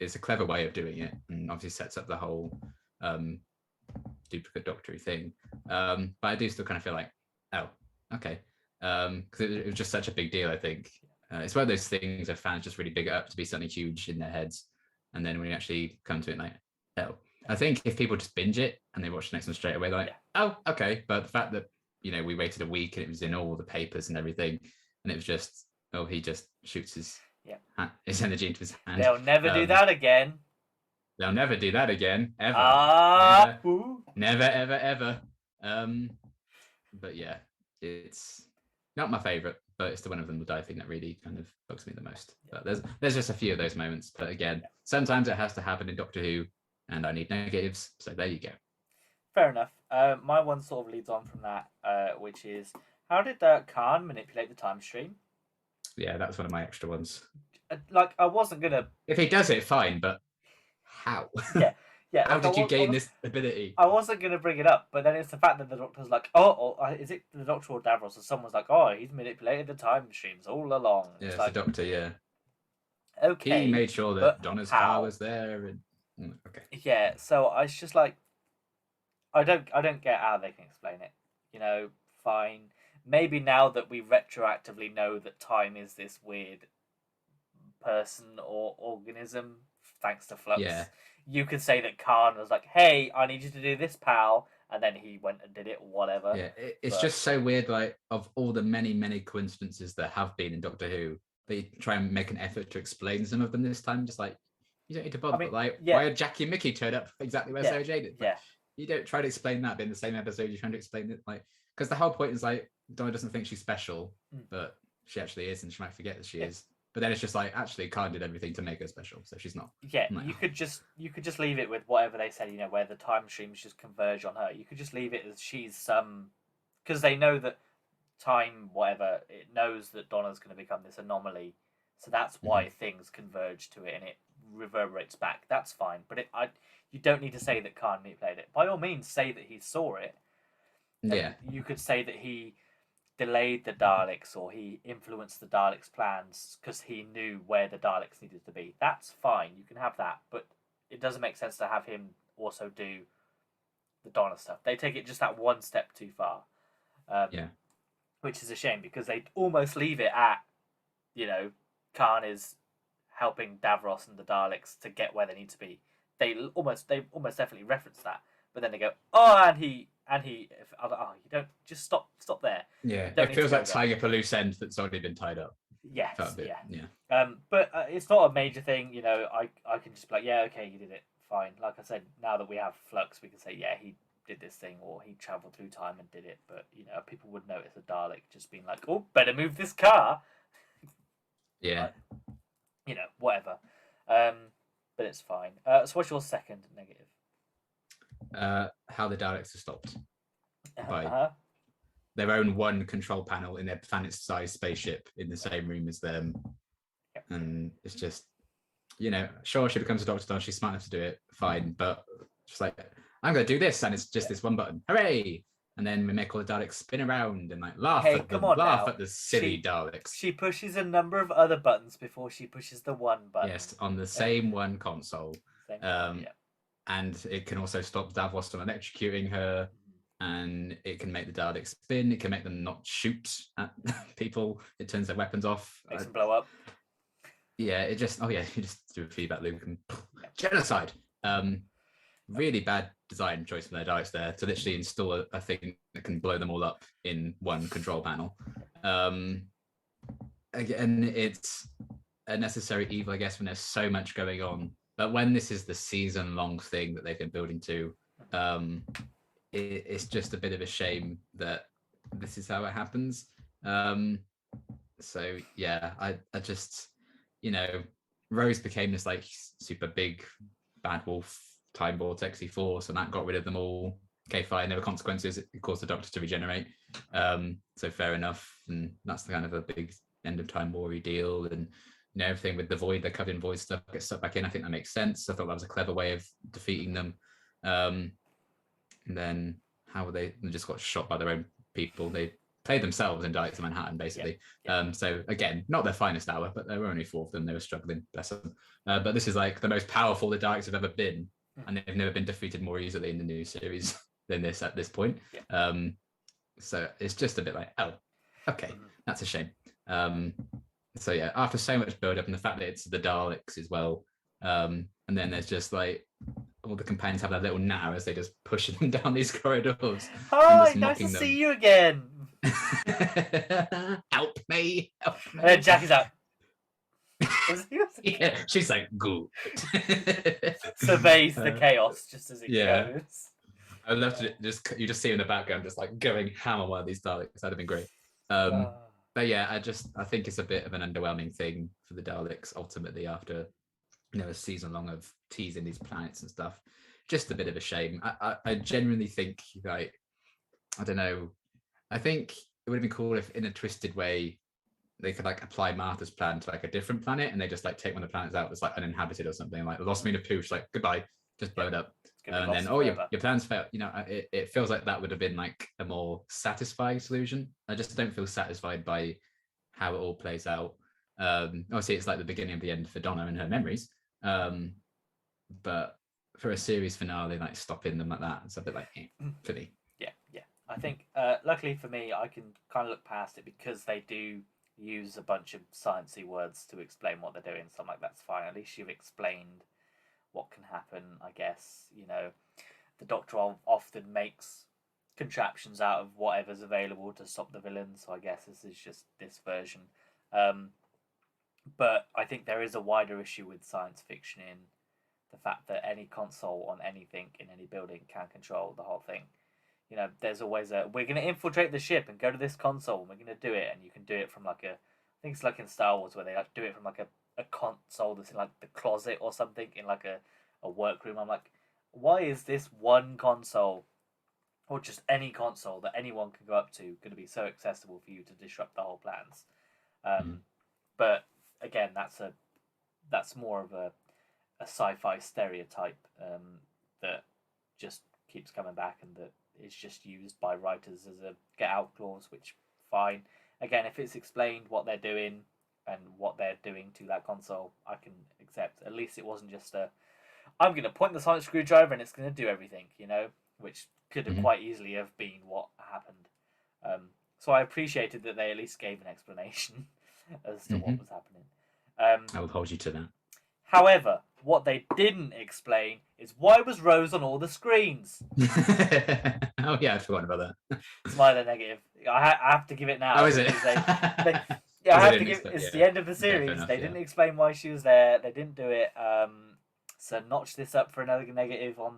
it's a clever way of doing it, and obviously sets up the whole duplicate Doctor thing. But I do still kind of feel like, oh, okay, because it was just such a big deal. I think it's one of those things that fans just really big it up to be something huge in their heads, and then when you actually come to it, like, oh, I think if people just binge it and they watch the next one straight away, they're like, oh, okay. But the fact that we waited a week and it was in all the papers and everything, and it was just, oh, he just shoots his energy into his hand. They'll never do that again. They'll never do that again, ever. Never, ever, ever. But yeah, it's not my favorite, but it's the one of them that I think that really kind of bugs me the most. But there's just a few of those moments. But again, sometimes it has to happen in Doctor Who, and I need negatives. So there you go. Fair enough. My one sort of leads on from that, which is, how did Khan manipulate the time stream? Yeah, that's one of my extra ones. Like, I wasn't gonna. If he does it, fine, but how? Yeah. How did you gain this ability? I wasn't gonna bring it up, but then it's the fact that the Doctor's like, is it the Doctor or Davros? Or someone's like, oh, he's manipulated the time streams all along. Yeah, it's like, the Doctor. Yeah. Okay. He made sure that Donna's car was there. And okay. Yeah, so I was just like, I don't get how they can explain it. Fine. Maybe now that we retroactively know that time is this weird person or organism, thanks to Flux, you could say that Khan was like, hey, I need you to do this, pal, and then he went and did it, or whatever. Yeah, it's just so weird, like, of all the many, many coincidences that have been in Doctor Who, they try and make an effort to explain some of them this time, just like, you don't need to bother. Why did Jackie and Mickey turn up exactly where Sarah Jane did? You don't try to explain that, but in the same episode, you're trying to explain it, like, because the whole point is, like, Donna doesn't think she's special, but she actually is, and she might forget that she is. But then it's just like, actually, Khan did everything to make her special, so she's not. Yeah, you could just leave it with whatever they said, where the time streams just converge on her. You could just leave it as she's some, because they know that time, whatever, it knows that Donna's going to become this anomaly, so that's why things converge to it and it reverberates back. That's fine, but you don't need to say that Khan manipulated it. By all means, say that he saw it. Yeah, you could say that he delayed the Daleks or he influenced the Daleks' plans because he knew where the Daleks needed to be. That's fine. You can have that, but it doesn't make sense to have him also do the Donna stuff. They take it just that one step too far. Which is a shame because they almost leave it at, Khan is helping Davros and the Daleks to get where they need to be. They almost definitely reference that, but then they go, you don't just stop there. Yeah, it feels like tying up a loose end that's already been tied up. Yes, but it's not a major thing. I can just be like, yeah, okay, you did it, fine. Like I said, now that we have Flux, we can say, yeah, he did this thing, or he travelled through time and did it. But people would notice a Dalek just being like, oh, better move this car. Yeah. Whatever. But it's fine. So what's your second negative? How the Daleks are stopped by their own one control panel in their planet-sized spaceship in the same room as them. Yep. And it's just, sure, she becomes a Doctor, she's smart enough to do it, fine, but just like, I'm going to do this, and it's just this one button. Hooray! And then we make all the Daleks spin around and like laugh at the silly Daleks. She pushes a number of other buttons before she pushes the one button. Yes, on the same one console. and it can also stop Davros from electrocuting her, and it can make the Daleks spin. It can make them not shoot at people. It turns their weapons off. Makes them blow up. Yeah, you just do a feedback loop and genocide. Really bad design choice from their Daleks there to literally install a thing that can blow them all up in one control panel. Again, it's a necessary evil, I guess, when there's so much going on. But when this is the season-long thing that they've been building to, it's just a bit of a shame that this is how it happens. So yeah, I just, Rose became this like super big bad wolf time vortexy force, and that got rid of them all. Okay, fine. There were consequences. It caused the Doctor to regenerate. So fair enough. And that's kind of a big end of time war deal. And everything with the void, they're covered in void stuff, gets stuck back in. I think that makes sense. I thought that was a clever way of defeating them. And then how were they just got shot by their own people? They played themselves in Daleks of Manhattan, basically. So again, not their finest hour, but there were only 4 of them. They were struggling, bless them. But this is like the most powerful the Daleks have ever been, and they've never been defeated more easily in the new series than this at this point. So it's just a bit like, oh, okay, that's a shame. So yeah, after so much build up and the fact that it's the Daleks as well, and then there's just like all the companions have that little natter as they just push them down these corridors. Hi, nice to see you again. Help me. And then Jack is out. Yeah, she's like, good. Surveys the chaos just as it goes. I'd love to you just see in the background just like going ham on one of these Daleks. That'd have been great. But yeah, I think it's a bit of an underwhelming thing for the Daleks ultimately after a season long of teasing these planets and stuff. Just a bit of a shame. I genuinely think, like, I don't know, I think it would have been cool if in a twisted way they could like apply Martha's plan to like a different planet and they just like take one of the planets out that's like uninhabited or something, like lost me in a pooch, like goodbye, just blow it up. And then your plans fail. It feels like that would have been like a more satisfying solution. I just don't feel satisfied by how it all plays out. Obviously it's like the beginning of the end for Donna and her memories, but for a series finale, like stopping them like that, it's a bit like for me. Yeah. I think luckily for me, I can kind of look past it because they do use a bunch of sciencey words to explain what they're doing. So I'm like, that's fine. At least you've explained what can happen. I guess the Doctor often makes contraptions out of whatever's available to stop the villain. So I guess this is just this version. But I think there is a wider issue with science fiction in the fact that any console on anything in any building can control the whole thing. There's always we're going to infiltrate the ship and go to this console and we're going to do it, and you can do it from like I think it's like in Star Wars where they like do it from like a console that's in like the closet or something in like a workroom. I'm like, why is this one console or just any console that anyone can go up to going to be so accessible for you to disrupt the whole plans? But again, that's more of a sci-fi stereotype that just keeps coming back and that is just used by writers as a get out clause, which fine. Again, if it's explained what they're doing and what they're doing to that console, I can accept. At least it wasn't just I'm going to point the sonic screwdriver and it's going to do everything, which could have quite easily have been what happened. So I appreciated that they at least gave an explanation as to what was happening. I will hold you to that. However, what they didn't explain is why was Rose on all the screens? Oh yeah, I'd forgotten about that. It's my other negative. I have to give it now. Oh, is it? I have to give it. It's the end of the series. Enough, they didn't explain why she was there. They didn't do it. So notch this up for another negative on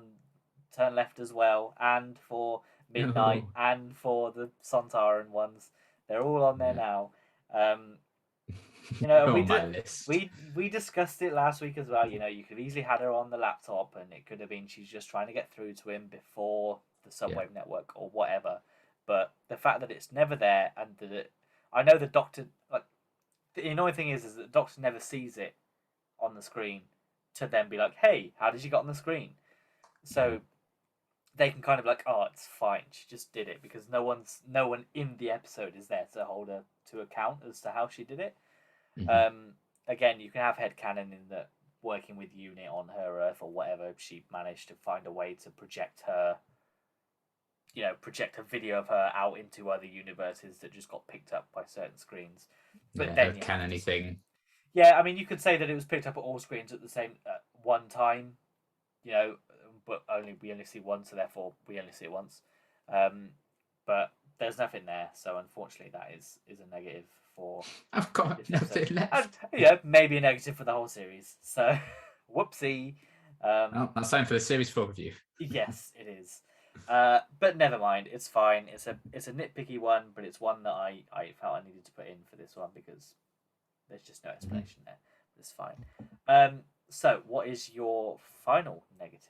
Turn Left as well, and for Midnight, and for the Sontaran ones. They're all on there now. We discussed it last week as well. You could have easily had her on the laptop, and it could have been she's just trying to get through to him before the subwave network or whatever. But the fact that it's never there, and that I know the Doctor, like, the annoying thing is that the Doctor never sees it on the screen to then be like, hey, how did you get on the screen? So they can kind of like, oh, it's fine, she just did it, because no one in the episode is there to hold her to account as to how she did it. Again, you can have headcanon in that working with Unit on her Earth or whatever, she managed to find a way to project her, project a video of her out into other universes that just got picked up by certain screens. But then can anything? Yeah, I mean, you could say that it was picked up at all screens at the same one time, but we only see one, so therefore we only see it once. But there's nothing there, so unfortunately that is a negative for. I've got nothing left. And, maybe a negative for the whole series. So, whoopsie. That's time for the series 4 review. Yes, it is. But never mind, it's fine. It's a nitpicky one, but it's one that I felt I needed to put in for this one because there's just no explanation there. It's fine. So what is your final negative?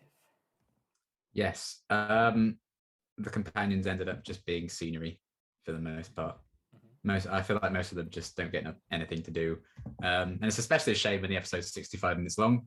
Yes. The companions ended up just being scenery for the most part. I feel like most of them just don't get anything to do. And it's especially a shame when the episode's 65 minutes long,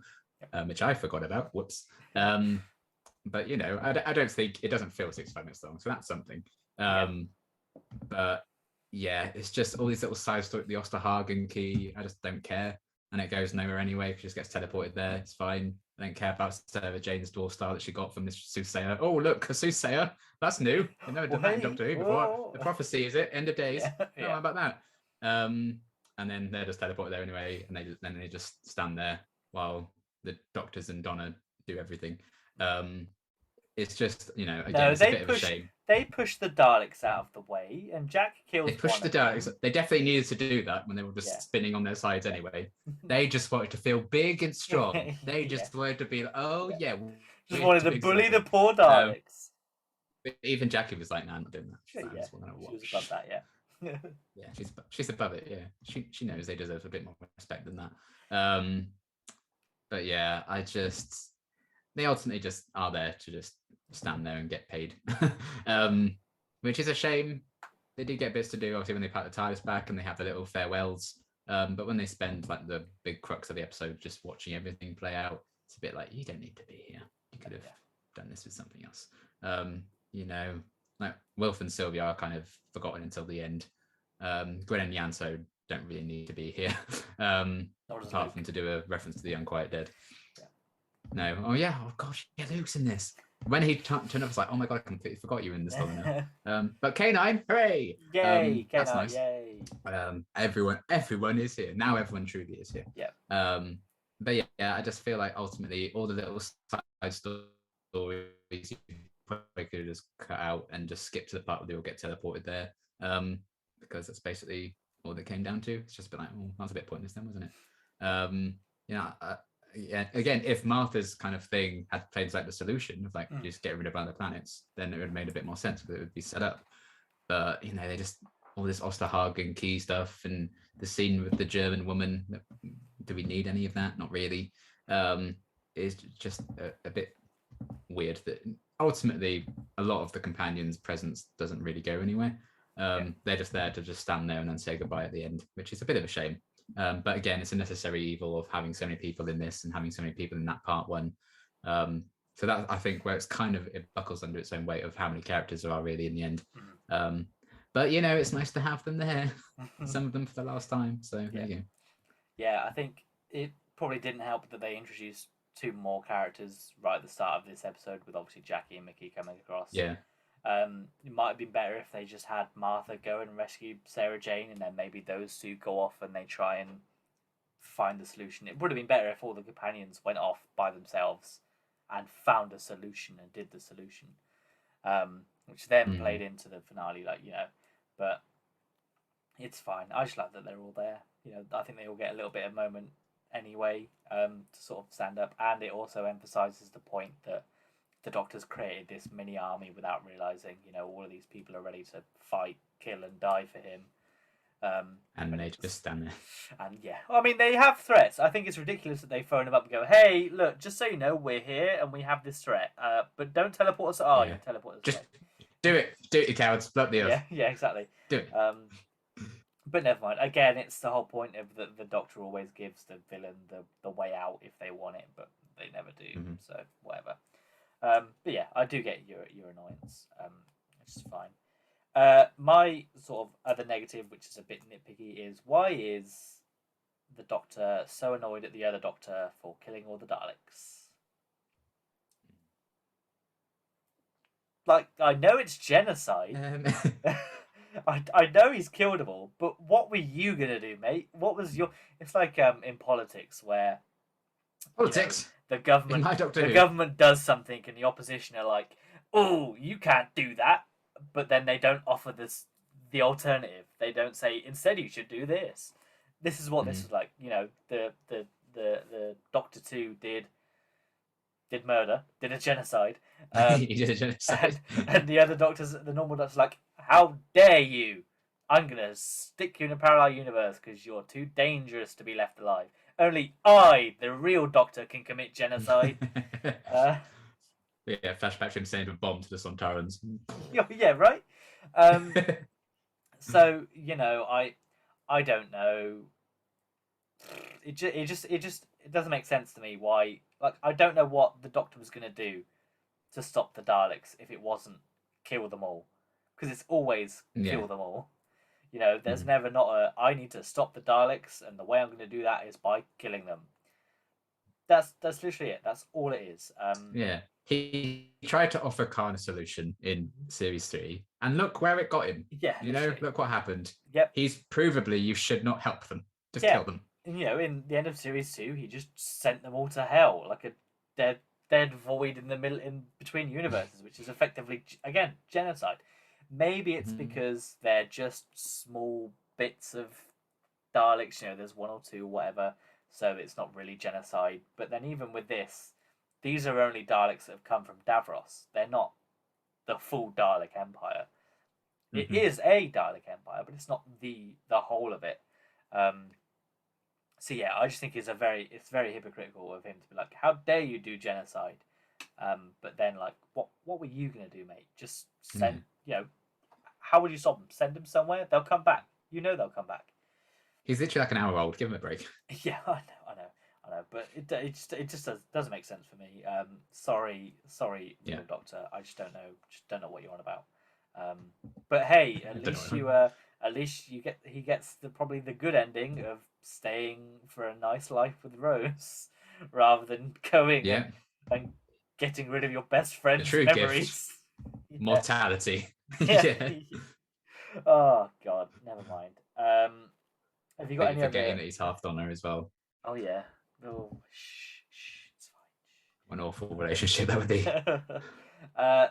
which I forgot about. Whoops. But I don't think it doesn't feel 65 minutes long, so that's something. But yeah, it's just all these little side stories. The Osterhagen key, I just don't care, and it goes nowhere anyway. It just gets teleported there. It's fine. I don't care about Sarah Jane's dwarf star that she got from this soothsayer. Oh look, a soothsayer. That's new. I've never done that in Doctor Who before. The prophecy is it? End of days. Don't know about that. And then they're just teleported there anyway, and they just stand there while the doctors and Donna do everything. It's just, again, it's a bit of a shame. They pushed the Daleks out of the way, and Jack kills. They pushed the Daleks. They definitely needed to do that when they were just spinning on their sides anyway. They just wanted to feel big and strong. They just wanted to be like, oh yeah. Just wanted to bully the poor Daleks. Even Jackie was like, "No, I'm not doing that." She was above that, yeah. Yeah, she's above it. Yeah, she knows they deserve a bit more respect than that. But yeah, they ultimately just are there to just stand there and get paid, which is a shame. They do get bits to do, obviously, when they pack the TARDIS back and they have the little farewells. But when they spend like the big crux of the episode just watching everything play out, it's a bit like, you don't need to be here. You could have done this with something else. Like Wilf and Sylvia are kind of forgotten until the end. Gwen and Yanso don't really need to be here, apart from to do a reference to the Unquiet Dead. No. Oh yeah. Oh gosh. Yeah, Luke's in this. When he turned up, I was like, oh my god, I completely forgot you were in this one now. But K9, hooray! Yay! K9, that's nice. Yay! Everyone is here now. Everyone truly is here. Yeah. But yeah, I just feel like ultimately all the little side stories you could just cut out and just skip to the part where they all get teleported there. Because that's basically all that came down to. It's just a bit like, oh, that's a bit pointless then, wasn't it? Again, if Martha's kind of thing had played like the solution of like just get rid of other planets, then it would have made a bit more sense because it would be set up. But they just all this Osterhagen key stuff and the scene with the German woman. Do we need any of that? Not really. It's just a bit weird that ultimately a lot of the companions' presence doesn't really go anywhere. They're just there to just stand there and then say goodbye at the end, which is a bit of a shame. But again, it's a necessary evil of having so many people in this and having so many people in that part one. So that, I think, where it buckles under its own weight of how many characters there are really in the end. But it's nice to have them there, some of them for the last time. So there you go. Yeah, I think it probably didn't help that they introduced 2 more characters right at the start of this episode, with obviously Jackie and Mickey coming across. Yeah. It might have been better if they just had Martha go and rescue Sarah Jane, and then maybe those 2 go off and they try and find the solution. It would have been better if all the companions went off by themselves and found a solution and did the solution, which then played into the finale, but it's fine. I just like that they're all there. I think they all get a little bit of moment anyway, to sort of stand up, and it also emphasizes the point that the Doctor's created this mini army without realizing, all of these people are ready to fight, kill, and die for him. And they just stand there. And I mean, they have threats. I think it's ridiculous that they phone him up and go, "Hey, look, just so you know, we're here and we have this threat. But don't teleport us." You teleport us. Just do it, you cowards. Block the earth. Yeah, exactly. Do it. But never mind. Again, it's the whole point of the Doctor always gives the villain the way out if they want it, but they never do. So whatever. But yeah, I do get your annoyance, which is fine. My sort of other negative, which is a bit nitpicky, is why is the Doctor so annoyed at the other Doctor for killing all the Daleks? Like, I know it's genocide. I know he's killed them all, but what were you gonna do, mate? What was your? It's like in politics where Politics. The government, government does something, and the opposition are like, "Oh, you can't do that," but then they don't offer the alternative. They don't say instead you should do this. This is what this is like. The Doctor 2 did murder, did a genocide. He did a genocide. And the other doctors, the normal doctors, like, how dare you? I'm gonna stick you in a parallel universe because you're too dangerous to be left alive. Only I, the real Doctor, can commit genocide. Yeah, flashback to him sending a bomb to the Sontarans. Yeah, right. So I don't know. It doesn't make sense to me why. Like, I don't know what the Doctor was gonna do to stop the Daleks if it wasn't kill them all, because it's always kill them all. There's never not a I need to stop the Daleks, and the way I'm going to do that is by killing them. That's literally it. That's all it is. Yeah, he tried to offer Khan a solution in series 3, and look where it got him. Yeah, look what happened. Yep. He's provably you should not help them. Just kill them. And, in the end of series 2, he just sent them all to hell, like a dead void in the middle, in between universes, which is effectively again genocide. Maybe it's because they're just small bits of Daleks. There's one or two, whatever. So it's not really genocide. But then even with this, these are only Daleks that have come from Davros. They're not the full Dalek Empire. It is a Dalek Empire, but it's not the whole of it. So yeah, I just think it's very hypocritical of him to be like, how dare you do genocide? But then, like, what were you gonna do, mate? Just send, how would you stop them? Send them somewhere. They'll come back. They'll come back. He's literally like an hour old. Give him a break. Yeah, I know. But it just doesn't make sense for me. Sorry, Doctor. I just don't know what you're on about. But hey, at least he gets probably the good ending of staying for a nice life with Rose, rather than going and getting rid of your best friend's memories. Mortality. Yeah. Oh God, never mind. Have you got any forgetting that he's half Donna as well? Oh yeah. Oh, it's fine. An awful relationship that would be.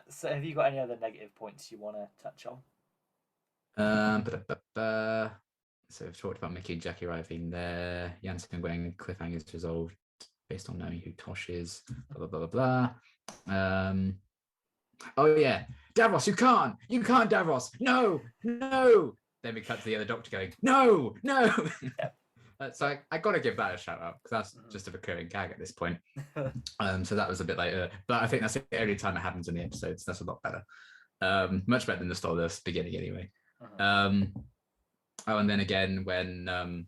So have you got any other negative points you want to touch on? So we've talked about Mickey and Jackie arriving there. Jansen and Gwen cliffhanger is resolved based on knowing who Tosh is. Blah blah blah blah. Oh yeah, Davros, you can't, Davros. No. Then we cut to the other Doctor going, no. So I got to give that a shout out because that's just a recurring gag at this point. So that was a bit like, but I think that's the only time it happens in the episodes. That's a lot better. Much better than the Stardust beginning anyway. And then again when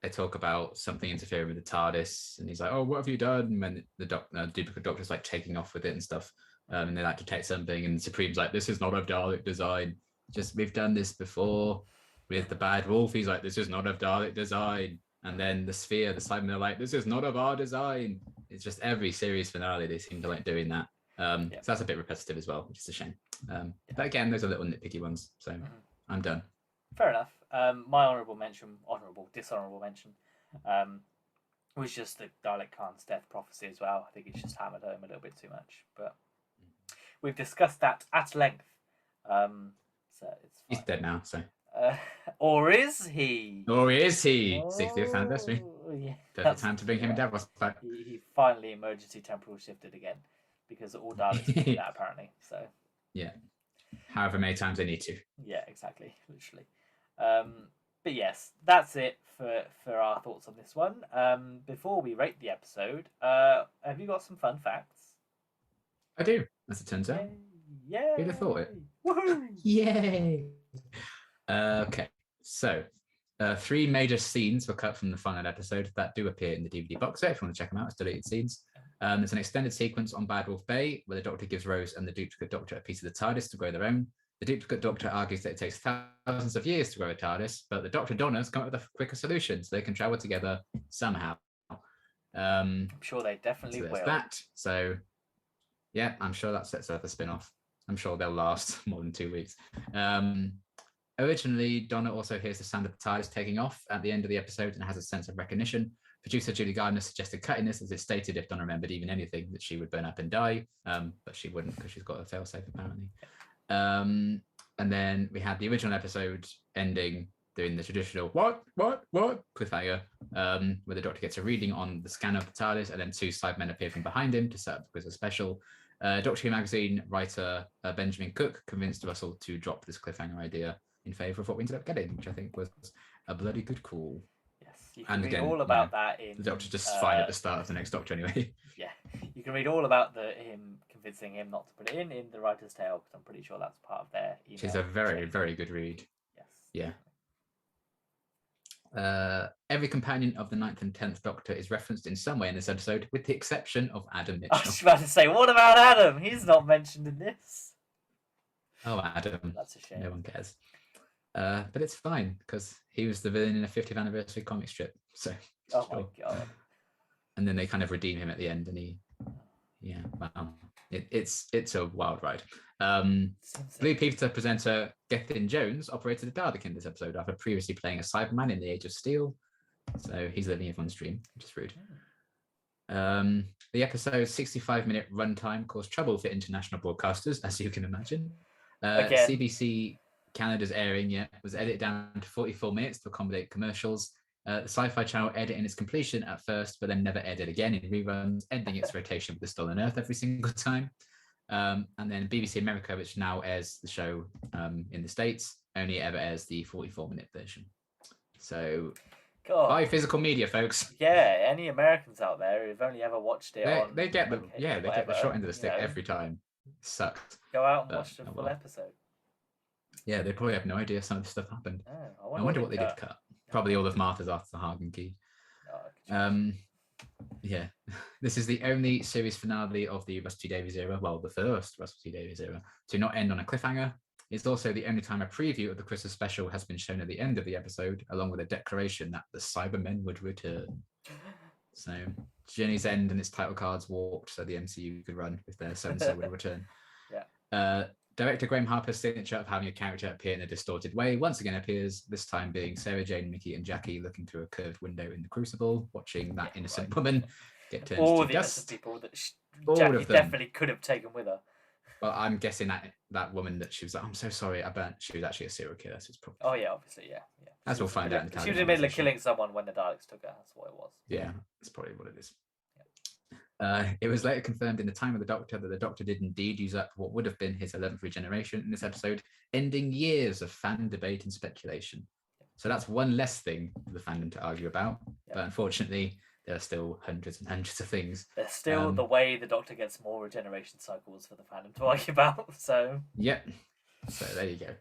they talk about something interfering with the TARDIS, and he's like, "Oh, what have you done?" And when the duplicate Doctor's like taking off with it and stuff, and they like detect something, and Supreme's like, "This is not of Dalek design. Just we've done this before with the Bad Wolf." He's like, "This is not of Dalek design." And then the Sphere, the Cybermen are like, "This is not of our design." It's just every series finale they seem to like doing that. So that's a bit repetitive as well, which is a shame. But again, those are little nitpicky ones. So I'm done. Fair enough. My dishonourable mention, was just the Dalek Khan's death prophecy as well. I think he's just hammered home a little bit too much. But we've discussed that at length. So it's fine. He's dead now, so. Or is he? 60th anniversary. Yeah, perfect time to bring him and Davros back. He finally emergency temporal shifted again, because all Daleks do that apparently. So yeah, however many times they need to. Yeah, exactly, literally. But yes, that's it for our thoughts on this one. Before we rate the episode, have you got some fun facts? I do, as it turns out. Yay! Who'd have thought it? Woohoo! Yay! Okay, so 3 major scenes were cut from the final episode that do appear in the DVD box set. If you want to check them out, it's deleted scenes. There's an extended sequence on Bad Wolf Bay where the Doctor gives Rose and the duplicate Doctor a piece of the TARDIS to grow their own. The duplicate Doctor argues that it takes thousands of years to grow a TARDIS, but the Dr. Donners come up with a quicker solution so they can travel together somehow. I'm sure they definitely So there's will. that. So, yeah, I'm sure that sets up a spin-off. I'm sure they'll last more than 2 weeks. Originally, Donna also hears the sound of the TARDIS taking off at the end of the episode and has a sense of recognition. Producer Julie Gardner suggested cutting this, as it stated if Donna remembered even anything, that she would burn up and die, but she wouldn't because she's got a failsafe apparently. And then we had the original episode ending doing the traditional what cliffhanger, where the Doctor gets a reading on the scanner of the TARDIS, and then 2 Cybermen appear from behind him to set up the quiz special. Doctor Who magazine writer Benjamin Cook convinced Russell to drop this cliffhanger idea in favour of what we ended up getting, which I think was a bloody good call. Yes, you can read all about that in... The Doctor's just fine at the start of the next Doctor anyway. Yeah, you can read all about him convincing him not to put it in the writer's tale, because I'm pretty sure that's part of their email. Which is a very, very good read. Yes. Yeah. Every companion of the 9th and 10th Doctor is referenced in some way in this episode, with the exception of Adam Mitchell. I was about to say, what about Adam? He's not mentioned in this. Oh, Adam. That's a shame. No one cares. But it's fine, because he was the villain in a 50th anniversary comic strip. So, oh my god. And then they kind of redeem him at the end, and wow. It's a wild ride. Blue Peter presenter Gethin Jones operated a Dalek in this episode after previously playing a Cyberman in The Age of Steel. So he's living everyone's dream, which is rude. The episode's 65-minute runtime caused trouble for international broadcasters, as you can imagine. CBC Canada's airing was edited down to 44 minutes to accommodate commercials. The Sci-Fi Channel edited in its completion at first, but then never edited again in reruns, ending its rotation with the Stolen Earth every single time. And then BBC America, which now airs the show in the States, only ever airs the 44-minute version. So, buy physical media, folks. Yeah, any Americans out there who've only ever watched it they get the short end of the stick every time. Sucks. Go out and watch the full episode. Yeah, they probably have no idea some of this stuff happened. Oh, I wonder what they did cut. Probably all of Martha's after the Hagen Key. Yeah, this is the only series finale of the Russell T Davies era, well, the first Russell T Davies era, to not end on a cliffhanger. It's also the only time a preview of the Christmas special has been shown at the end of the episode, along with a declaration that the Cybermen would return. So, Journey's End and its title cards walked so the MCU could run if their so-and-so would return. Yeah. Director Graham Harper's signature of having a character appear in a distorted way once again appears, this time being Sarah Jane, Mickey, and Jackie looking through a curved window in the Crucible, watching that innocent woman get turned all to the dust. innocent people that Jackie definitely could have taken with her. Well, I'm guessing that woman that she was like, I'm so sorry, I burnt. She was actually a serial killer, so it's probably. Oh yeah, obviously, yeah. As we'll find out in the She was in the middle of killing someone when the Daleks took her. That's what it was. Yeah, that's probably what it is. It was later confirmed in the Time of the Doctor that the Doctor did indeed use up what would have been his 11th regeneration in this episode, ending years of fan debate and speculation. So that's one less thing for the fandom to argue about. But unfortunately, there are still hundreds and hundreds of things. There's still the way the Doctor gets more regeneration cycles for the fandom to argue about. So yep. So there you go.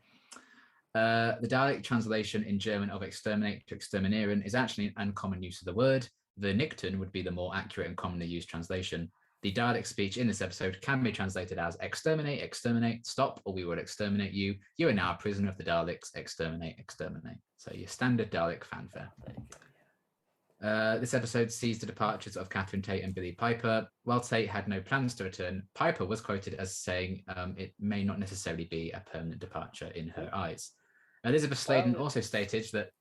The Dalek translation in German of exterminate to exterminieren is actually an uncommon use of the word. The Nickton would be the more accurate and commonly used translation. The Dalek speech in this episode can be translated as exterminate, exterminate, stop, or we will exterminate you. You are now a prisoner of the Daleks, exterminate, exterminate. So your standard Dalek fanfare. This episode sees the departures of Catherine Tate and Billie Piper. While Tate had no plans to return, Piper was quoted as saying it may not necessarily be a permanent departure in her eyes. Elizabeth Sladen also stated that,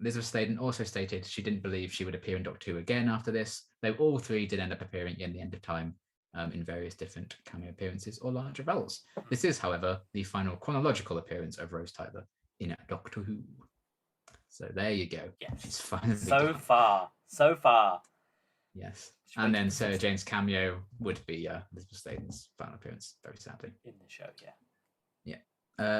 Elizabeth Sladen also stated she didn't believe she would appear in Doctor Who again after this, though all three did end up appearing in The End of Time in various different cameo appearances or larger roles. This is, however, the final chronological appearance of Rose Tyler in Doctor Who. So there you go. Yes. She's finally so far. Yes. And then Sarah Jane's cameo would be Elizabeth Sladen's final appearance, very sadly. In the show, yeah.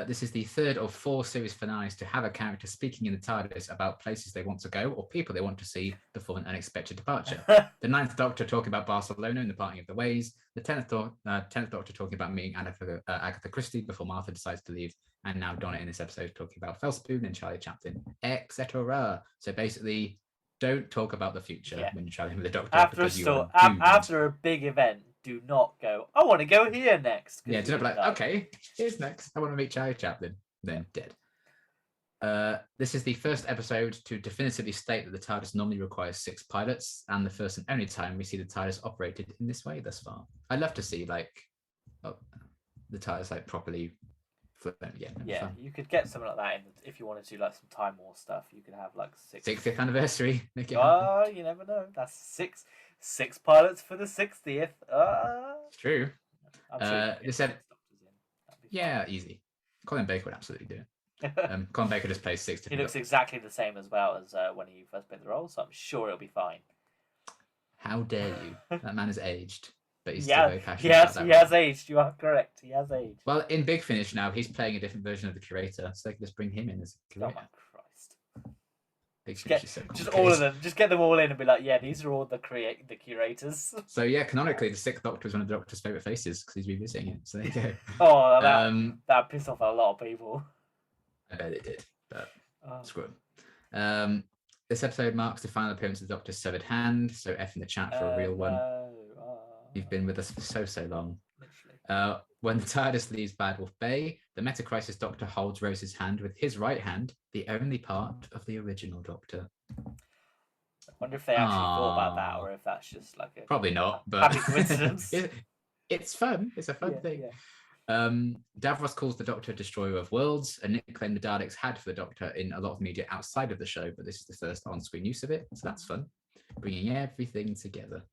This is the third of 4 series finales to have a character speaking in the TARDIS about places they want to go or people they want to see before an unexpected departure. The 9th Doctor talking about Barcelona and the parting of the ways. The 10th Doctor talking about meeting Agatha Christie before Martha decides to leave. And now Donna in this episode talking about Felspoon and Charlie Chaplin, etc. So basically, don't talk about the future when you're traveling with the Doctor. After a big event, do not go, I want to go here next. Yeah, do not be like, okay, here's next. I want to meet Charlie Chaplin. Then dead. This is the first episode to definitively state that the TARDIS normally requires 6 pilots, and the first and only time we see the TARDIS operated in this way thus far. I'd love to see the TARDIS properly flown again. Yeah, you could get something like that if you wanted to, like some Time War stuff. You could have like 60th anniversary. Make it happen. You never know. That's six pilots for the 60th. It's true. I'm sure they said, yeah, easy. Colin Baker would absolutely do it. Colin Baker just plays 6 different. He looks exactly the same as well as when he first played the role, so I'm sure it'll be fine. How dare you? That man is aged, but he's still very passionate. Yes, he has aged. You are correct. He has aged. Well, in Big Finish now, he's playing a different version of the curator, so they can just bring him in as a curator. Oh my Christ! Big Finish is so just all of them. Just get them all in and be like, yeah, these are all the curators. So yeah, canonically, the 6th Doctor is one of the Doctor's favourite faces because he's revisiting it. So there you go. Oh, that pissed off a lot of people. I bet it did, but screw it. This episode marks the final appearance of the Doctor's severed hand, so F in the chat for a real one. You've been with us for so long. When the TARDIS leaves Bad Wolf Bay, the Metacrisis Doctor holds Rose's hand with his right hand, the only part of the original Doctor. I wonder if they actually thought about that, or if that's just like a probably not, but happy coincidence. It's fun. It's a fun thing. Yeah. Davros calls the Doctor Destroyer of Worlds, a nickname the Daleks had for the Doctor in a lot of media outside of the show, but this is the first on-screen use of it, so that's fun. Bringing everything together.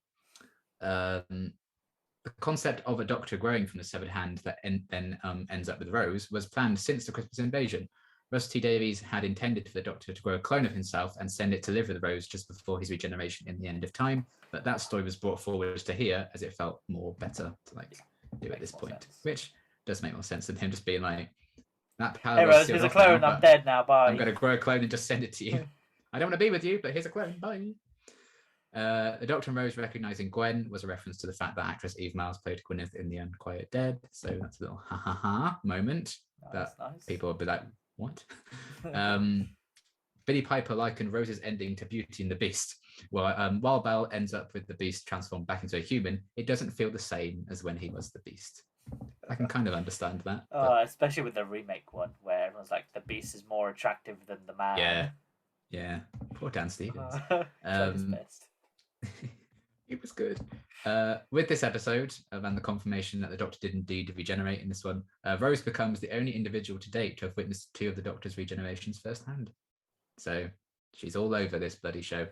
The concept of a Doctor growing from the severed hand that then ends up with Rose was planned since the Christmas invasion. Russ T. Davies had intended for the Doctor to grow a clone of himself and send it to live with Rose just before his regeneration in the end of time, but that story was brought forward to here as it felt more better to do at this point, which does make more sense than him just being like, that power. Hey Rose, here's a clone, I'm dead now, bye. I'm going to grow a clone and just send it to you. I don't want to be with you, but here's a clone, bye. The Doctor and Rose recognizing Gwen was a reference to the fact that actress Eve Miles played Gwyneth in The Unquiet Dead, so that's a little ha moment that nice. People would be like, what? Billy Piper likened Rose's ending to Beauty and the Beast. Well, while Belle ends up with the Beast transformed back into a human, it doesn't feel the same as when he was the Beast. I can kind of understand that. Especially with the remake one, where everyone's like, the Beast is more attractive than the man. Yeah. Poor Dan Stevens. Best. It was good. With this episode, and the confirmation that the Doctor did indeed regenerate in this one, Rose becomes the only individual to date to have witnessed 2 of the Doctor's regenerations firsthand. So she's all over this bloody show.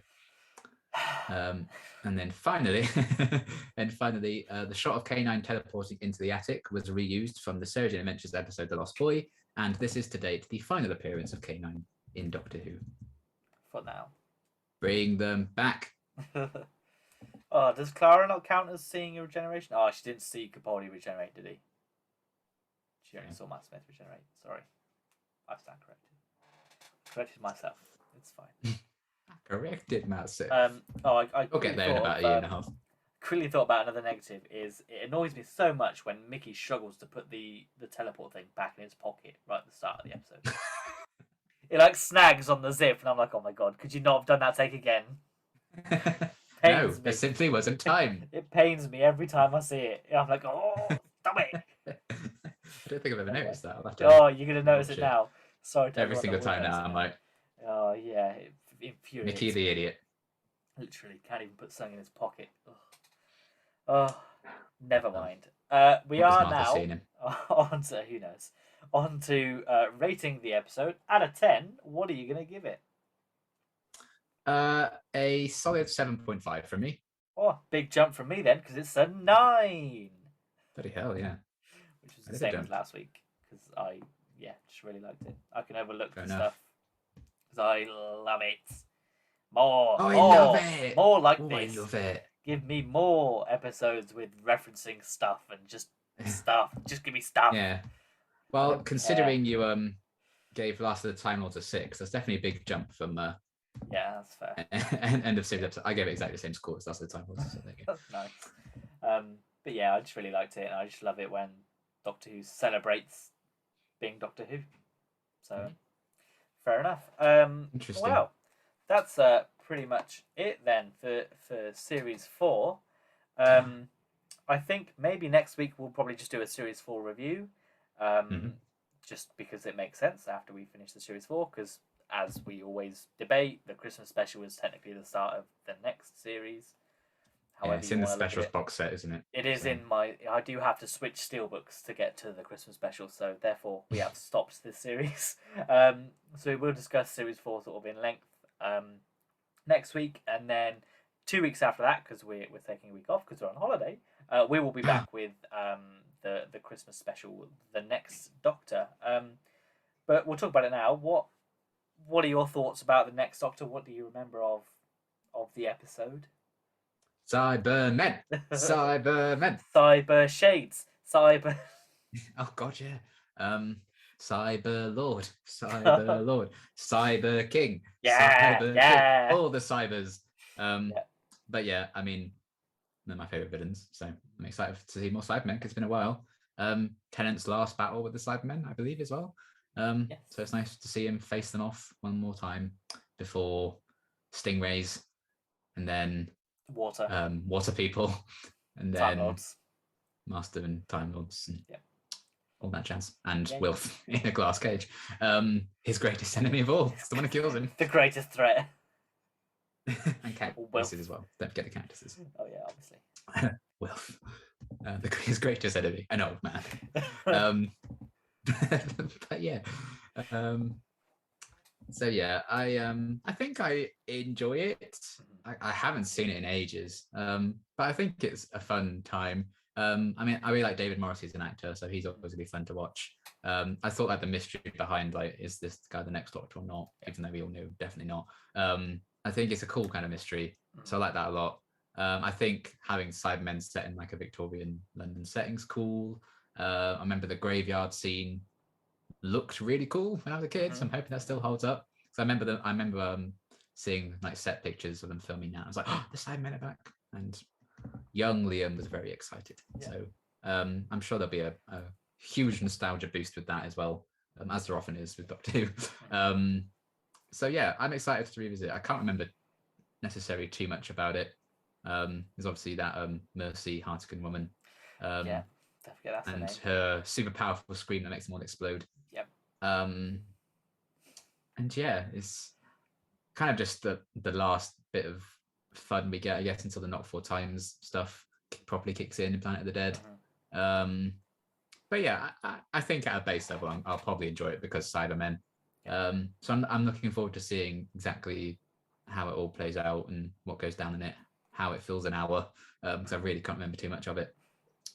And then finally, the shot of K9 teleporting into the attic was reused from the Sarah Jane Adventures episode The Lost Boy, and this is to date the final appearance of K9 in Doctor Who. For now. Bring them back. Does Clara not count as seeing a regeneration? Oh, she didn't see Capaldi regenerate, did he? She only saw Matt Smith regenerate. Sorry. I stand corrected. Corrected myself. It's fine. Corrected Matt Smith. I'll get there in about a year and a half. Quickly thought about another negative is it annoys me so much when Mickey struggles to put the teleport thing back in his pocket right at the start of the episode. It snags on the zip and I'm like, oh my god, could you not have done that take again? No, there simply wasn't time. It pains me every time I see it. I'm like, oh, stop it. I don't think I've ever noticed that. You're going to notice it now. Sorry. Every single time now, I'm like, oh, yeah. It infuriates Mickey the idiot. Literally, can't even put something in his pocket. Oh, never mind. We are now on to, who knows, on to rating the episode. Out of 10, what are you going to give it? A solid 7.5 from me. Oh, big jump from me then, because it's a 9. Bloody hell, yeah. Which was the same as last week, because I just really liked it. I can overlook the stuff, because I love it. More. I love it. More like this. I love it. Give me more episodes with referencing stuff and just stuff. Just give me stuff. Yeah. Well, considering you gave Last of the Time Lords a 6, that's definitely a big jump from yeah, that's fair. End of series episode. I gave it exactly the same score as Last of the Time Lords. So that's nice. But yeah, I just really liked it, and I just love it when Doctor Who celebrates being Doctor Who. So fair enough. Interesting. Well, that's pretty much it then for series 4. I think maybe next week we'll probably just do a Series 4 review, Mhm. just because it makes sense after we finish the Series 4, because as we always debate, the Christmas special is technically the start of the next series, Yeah, however it's you in the want to look at specials it. box set, isn't it? It is So in my. I do have to switch steelbooks to get to the Christmas special, so therefore we have stopped this series. So we'll discuss Series 4 sort of in length next week, and then 2 weeks after that, because we're taking a week off because we're on holiday, we will be back with the Christmas special, the next Doctor. But we'll talk about it now. What are your thoughts about the next Doctor? What do you remember of the episode? Cybermen, Cybermen. Cyber shades, cyber. Oh God, yeah. Cyber Lord, Cyber Lord, Cyber King, Yeah, Cyber King. yeah, All the cybers. yeah. But yeah, I mean, they're my favorite villains, so I'm excited to see more Cybermen because it's been a while. Tennant's last battle with the Cybermen, I believe, as well. Yes. So it's nice to see him face them off one more time before Stingrays, and then Water. Water People, and Time then Lords. Master and Time Lords, and Yeah. all that jazz, and Yeah. Wilf in a glass cage. His greatest enemy of all. It's the one who kills him. The greatest threat. And Wilf. cactuses as well. Don't forget the cactuses. Oh yeah, obviously. Wilf, his greatest enemy, an old man. Um, but yeah. So yeah, I think I enjoy it. I haven't seen it in ages, but I think it's a fun time. I mean, I really like David Morrissey as an actor, so he's always gonna be fun to watch. I thought like the mystery behind like, is this guy the next Doctor or not? Even though we all knew definitely not. I think it's a cool kind of mystery, so I like that a lot. I think having Cybermen set in like a Victorian London setting's cool. I remember the graveyard scene looked really cool when I was a kid, so I'm hoping that still holds up. So I remember seeing like set pictures of them filming now. I was like, oh, the Cybermen are back, and young Liam was very excited. Yeah. So I'm sure there'll be a huge nostalgia boost with that as well, as there often is with Doctor Who. So yeah, I'm excited to revisit. I can't remember necessarily too much about it. There's obviously that Mercy Hartigan woman. Yeah, don't forget that's and her name. her super powerful scream that makes them all explode. Yep. And yeah, it's kind of just the last bit of fun we get, I guess, until the Not For Times stuff properly kicks in Planet of the Dead. But yeah, I think at a base level, I'll probably enjoy it because Cybermen. So I'm looking forward to seeing exactly how it all plays out and what goes down in it, how it fills an hour, because I really can't remember too much of it.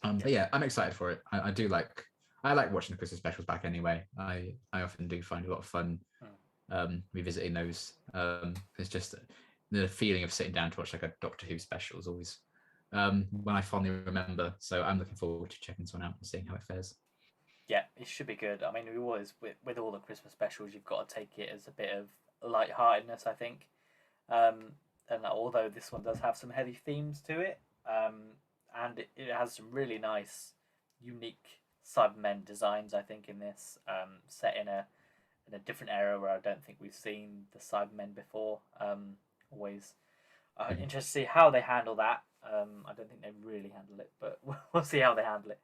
But yeah, I'm excited for it. I do like watching the Christmas specials back anyway. I often do find a lot of fun revisiting those. It's just the feeling of sitting down to watch like a Doctor Who special is always when I fondly remember. So I'm looking forward to checking this one out and seeing how it fares. Yeah, it should be good. I mean, we always with all the Christmas specials, you've got to take it as a bit of lightheartedness, I think. And although this one does have some heavy themes to it, and it has some really nice, unique Cybermen designs, I think, in this, set in a different era where I don't think we've seen the Cybermen before. Always interested to see how they handle that. I don't think they really handle it, but we'll see how they handle it.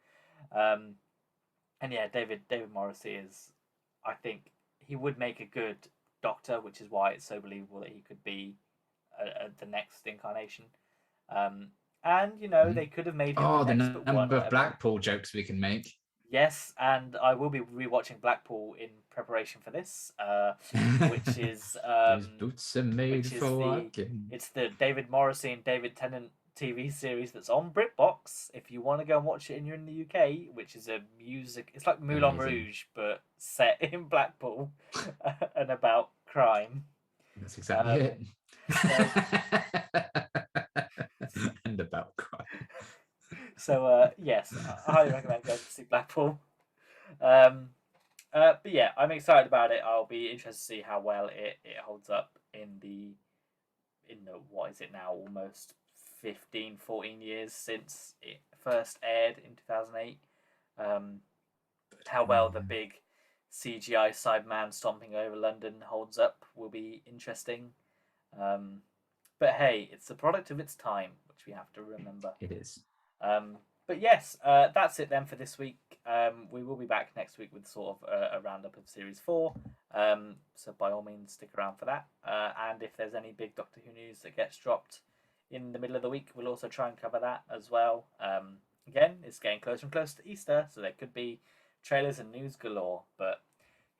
And yeah, David Morrissey is, I think, he would make a good Doctor, which is why it's so believable that he could be the next incarnation. And you know, they could have made him the next but one. Number of Blackpool jokes we can make. Yes, and I will be rewatching Blackpool in preparation for this, which is These boots are made for walking. It's the David Morrissey and David Tennant TV series that's on BritBox. If you want to go and watch it and you're in the UK, which is a music, it's like Moulin Rouge but set in Blackpool and about crime. That's exactly it. And about crime. So yes, I highly recommend going to see Blackpool. But yeah, I'm excited about it. I'll be interested to see how well it holds up in the what is it now, almost 15, 14 years since it first aired in 2008. How well the big CGI Cyberman stomping over London holds up will be interesting. But hey, it's the product of its time, which we have to remember. It is. But yes, that's it then for this week. We will be back next week with sort of a roundup of Series 4. So by all means, stick around for that. And if there's any big Doctor Who news that gets dropped in the middle of the week, we'll also try and cover that as well. Again, it's getting closer and closer to Easter, so there could be trailers and news galore, but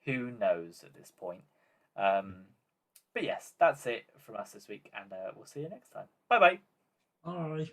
who knows at this point. But yes, that's it from us this week, and we'll see you next time. Bye bye. Bye.